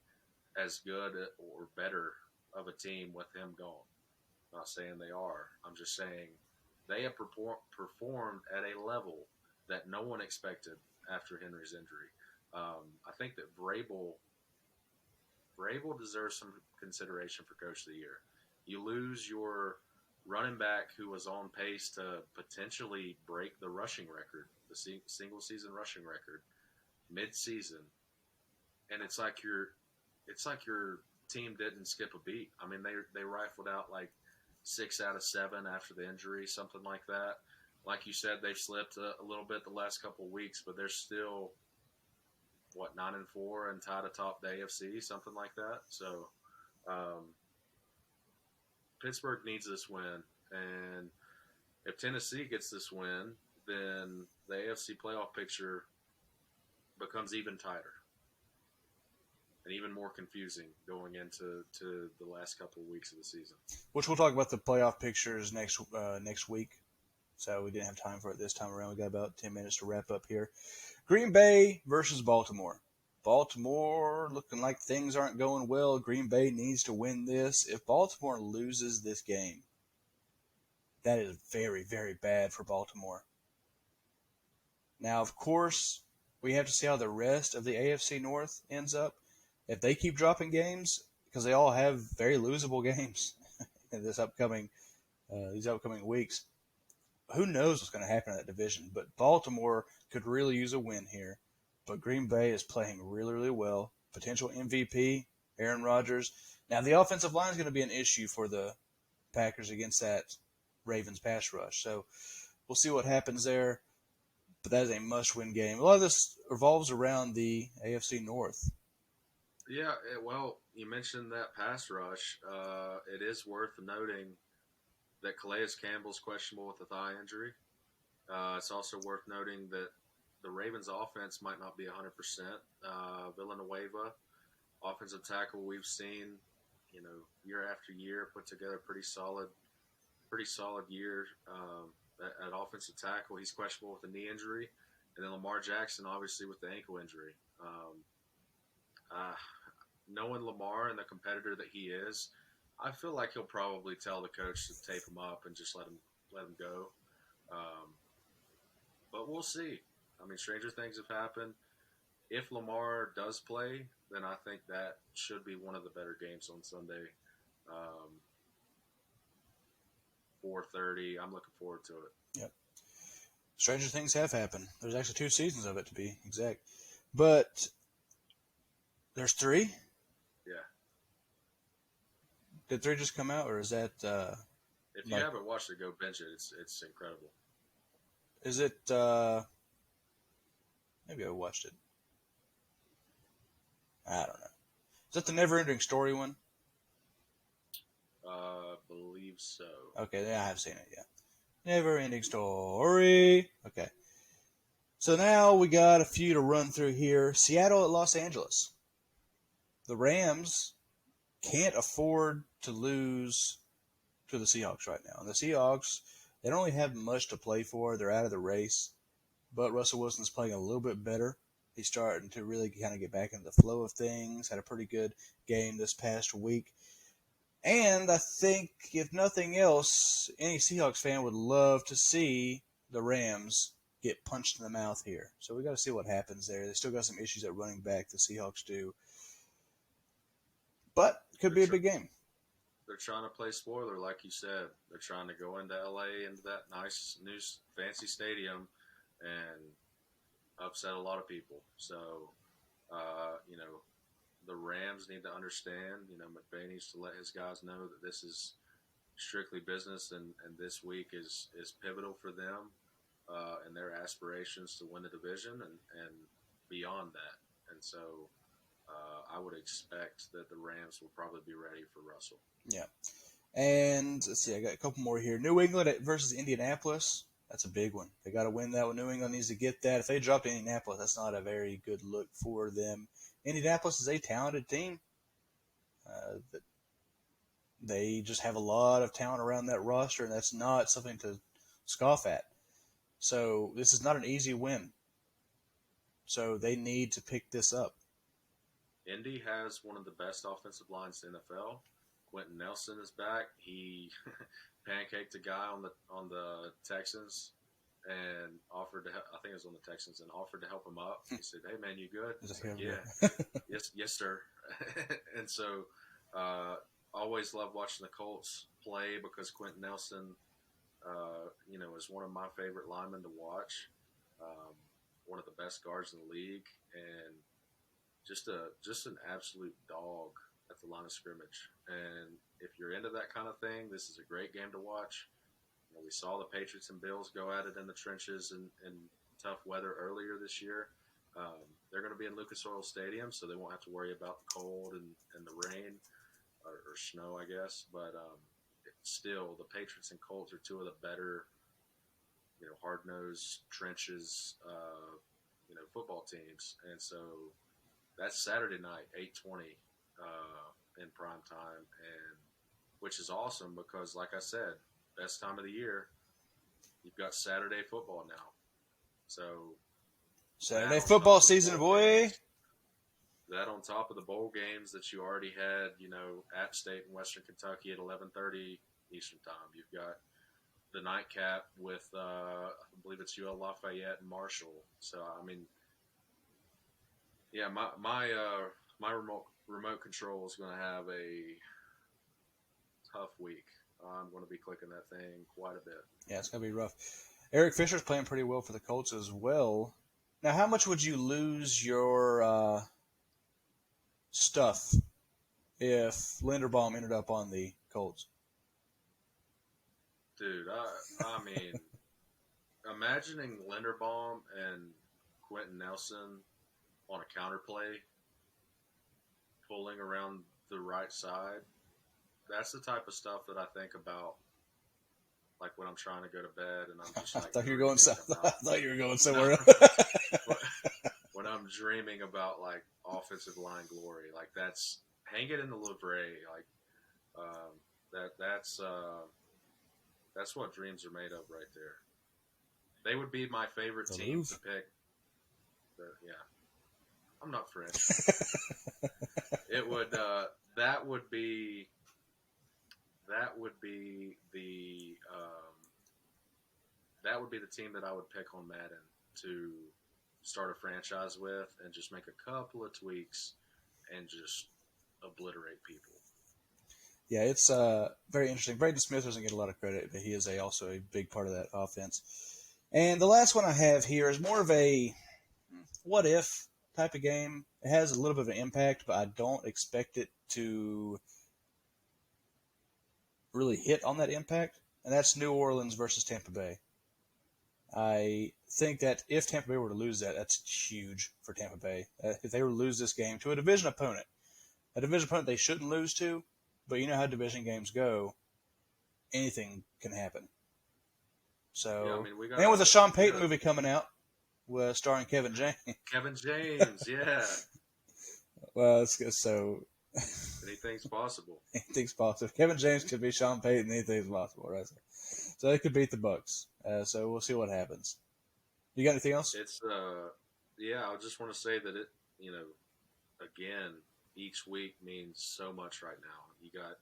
as good or better of a team with him gone. I'm not saying they are. I'm just saying they have performed at a level that no one expected after Henry's injury. I think that Vrabel deserves some consideration for Coach of the Year. You lose your running back who was on pace to potentially break the rushing record, the single season rushing record, mid-season, and it's like you're team didn't skip a beat. I mean, they rifled out like 6 out of 7 after the injury, something like that. Like you said, they've slipped a little bit the last couple of weeks, but they're still 9-4 and tied atop the AFC, something like that. So um, Pittsburgh needs this win, and if Tennessee gets this win, then the AFC playoff picture becomes even tighter and even more confusing going into the last couple of weeks of the season. Which we'll talk about the playoff pictures next week. So we didn't have time for it this time around. We got about 10 minutes to wrap up here. Green Bay versus Baltimore. Baltimore looking like things aren't going well. Green Bay needs to win this. If Baltimore loses this game, that is very, very bad for Baltimore. Now, of course, we have to see how the rest of the AFC North ends up. If they keep dropping games, because they all have very losable games in these upcoming weeks, who knows what's going to happen in that division. But Baltimore could really use a win here. But Green Bay is playing really, really well. Potential MVP, Aaron Rodgers. Now, the offensive line is going to be an issue for the Packers against that Ravens pass rush. So we'll see what happens there. But that is a must-win game. A lot of this revolves around the AFC North. Yeah, well, you mentioned that pass rush. It is worth noting that Calais Campbell's questionable with a thigh injury. It's also worth noting that the Ravens' offense might not be 100%. Villanueva, offensive tackle, we've seen, year after year, put together a pretty solid year at offensive tackle. He's questionable with a knee injury, and then Lamar Jackson, obviously, with the ankle injury. Knowing Lamar and the competitor that he is, I feel like he'll probably tell the coach to tape him up and just let him go. But we'll see. I mean, stranger things have happened. If Lamar does play, then I think that should be one of the better games on Sunday. 4:30. I'm looking forward to it. Yep. Stranger things have happened. There's actually 2 seasons of it, to be exact. But there's 3? Yeah. Did 3 just come out, or is that... if you haven't watched it, go binge it. It's incredible. Is it... maybe I watched it. I don't know. Is that the Never-Ending Story one? Believe so. Okay, yeah, I have seen it, yeah. Never-Ending Story. Okay. So now we got a few to run through here. Seattle at Los Angeles. The Rams can't afford to lose to the Seahawks right now. And the Seahawks, they don't really have much to play for. They're out of the race. But Russell Wilson's playing a little bit better. He's starting to really kind of get back into the flow of things. Had a pretty good game this past week. And I think, if nothing else, any Seahawks fan would love to see the Rams get punched in the mouth here. So we got to see what happens there. They still got some issues at running back, the Seahawks do. But could be a big game. They're trying to play spoiler, like you said. They're trying to go into LA, into that nice, new, fancy stadium, and upset a lot of people. So, the Rams need to understand, McVay needs to let his guys know that this is strictly business, and this week is pivotal for them and their aspirations to win the division and beyond that. And so I would expect that the Rams will probably be ready for Russell. Yeah. And let's see, I got a couple more here. New England versus Indianapolis. That's a big one. They got to win that one. New England needs to get that. If they drop to Indianapolis, that's not a very good look for them. Indianapolis is a talented team. They just have a lot of talent around that roster, and that's not something to scoff at. So this is not an easy win. So they need to pick this up. Indy has one of the best offensive lines in the NFL. Quentin Nelson is back. He pancaked a guy on the Texans and offered to help, I think it was on the Texans, and offered to help him up. He said, "Hey man, you good?" Like, yeah. yes sir. And so always love watching the Colts play because Quentin Nelson is one of my favorite linemen to watch. One of the best guards in the league, and just an absolute dog at the line of scrimmage. And if you're into that kind of thing, this is a great game to watch. We saw the Patriots and Bills go at it in the trenches in tough weather earlier this year. They're going to be in Lucas Oil Stadium, so they won't have to worry about the cold and the rain or snow, I guess. But still, the Patriots and Colts are two of the better, hard-nosed trenches, football teams. And so that's Saturday night, 8:20 in prime time, and which is awesome because, like I said, best time of the year. You've got Saturday football now. So Saturday football season, boy. Games, that on top of the bowl games that you already had, App State and Western Kentucky at 11:30 Eastern time. You've got the nightcap with, I believe it's UL Lafayette and Marshall. So, I mean, yeah, my remote control is going to have a tough week. I'm going to be clicking that thing quite a bit. Yeah, it's going to be rough. Eric Fisher's playing pretty well for the Colts as well. Now, how much would you lose your stuff if Linderbaum ended up on the Colts? Dude, I mean, imagining Linderbaum and Quentin Nelson on a counterplay, pulling around the right side, that's the type of stuff that I think about, like when I'm trying to go to bed and I'm just like, I thought you were going somewhere else. When I'm dreaming about like offensive line glory, like hang it in the livree, like that's what dreams are made of right there. They would be my favorite team to pick. Yeah, I'm not French. It would that would be the team that I would pick on Madden to start a franchise with and just make a couple of tweaks and just obliterate people. Yeah, it's very interesting. Braden Smith doesn't get a lot of credit, but he is also a big part of that offense. And the last one I have here is more of a what-if type of game. It has a little bit of an impact, but I don't expect it to really hit on that impact, and that's New Orleans versus Tampa Bay. I think that if Tampa Bay were to lose that, that's huge for Tampa Bay. If they were to lose this game to a division opponent they shouldn't lose to, but you know how division games go, anything can happen. So, yeah, I mean, and with a Sean Payton movie coming out, starring Kevin James. Kevin James, yeah. Well, so anything's possible. Anything's possible. If Kevin James could be Sean Payton, anything's possible, right? So they could beat the Bucs. So we'll see what happens. You got anything else? It's yeah. I just want to say that it, again, each week means so much right now. You got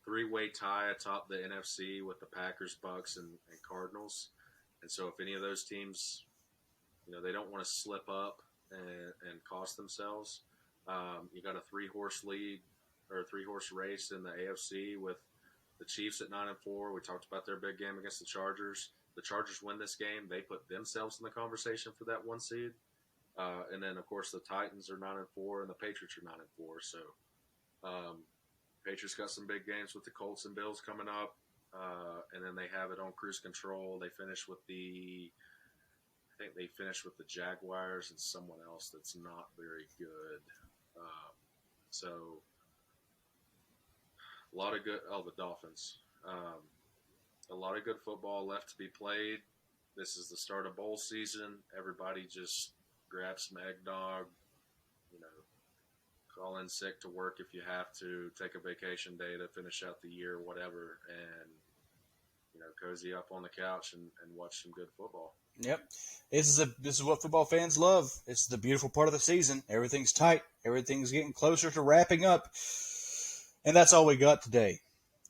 three-way tie atop the NFC with the Packers, Bucs, and Cardinals. And so if any of those teams, they don't want to slip up and cost themselves, you got a three-horse lead or a three-horse race in the AFC with the Chiefs at 9-4. We talked about their big game against the Chargers. The Chargers win this game. They put themselves in the conversation for that one seed. And then, of course, the Titans are 9-4 and the Patriots are 9-4. So Patriots got some big games with the Colts and Bills coming up. And then they have it on cruise control. They finish with the Jaguars and someone else that's not very good. So a lot of good. Oh, the Dolphins. A lot of good football left to be played. This is the start of bowl season. Everybody just grab some eggnog. Call in sick to work if you have to. Take a vacation day to finish out the year, whatever, and cozy up on the couch and watch some good football. Yep, this is what football fans love. It's the beautiful part of the season. Everything's tight. Everything's getting closer to wrapping up, and that's all we got today.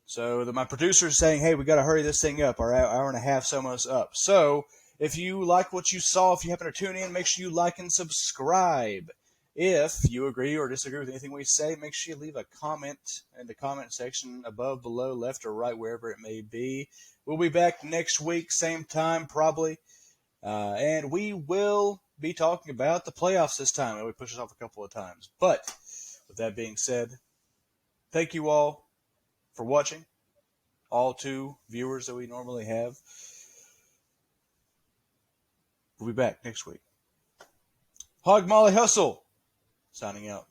So my producer's saying, hey, we got to hurry this thing up. Our hour and a half's almost up. So if you like what you saw, if you happen to tune in, make sure you like and subscribe. If you agree or disagree with anything we say, make sure you leave a comment in the comment section above, below, left, or right, wherever it may be. We'll be back next week, same time probably. And we will be talking about the playoffs this time. We pushed it off a couple of times. But with that being said, thank you all for watching. All 2 viewers that we normally have. We'll be back next week. Hogmolly Hustle, signing out.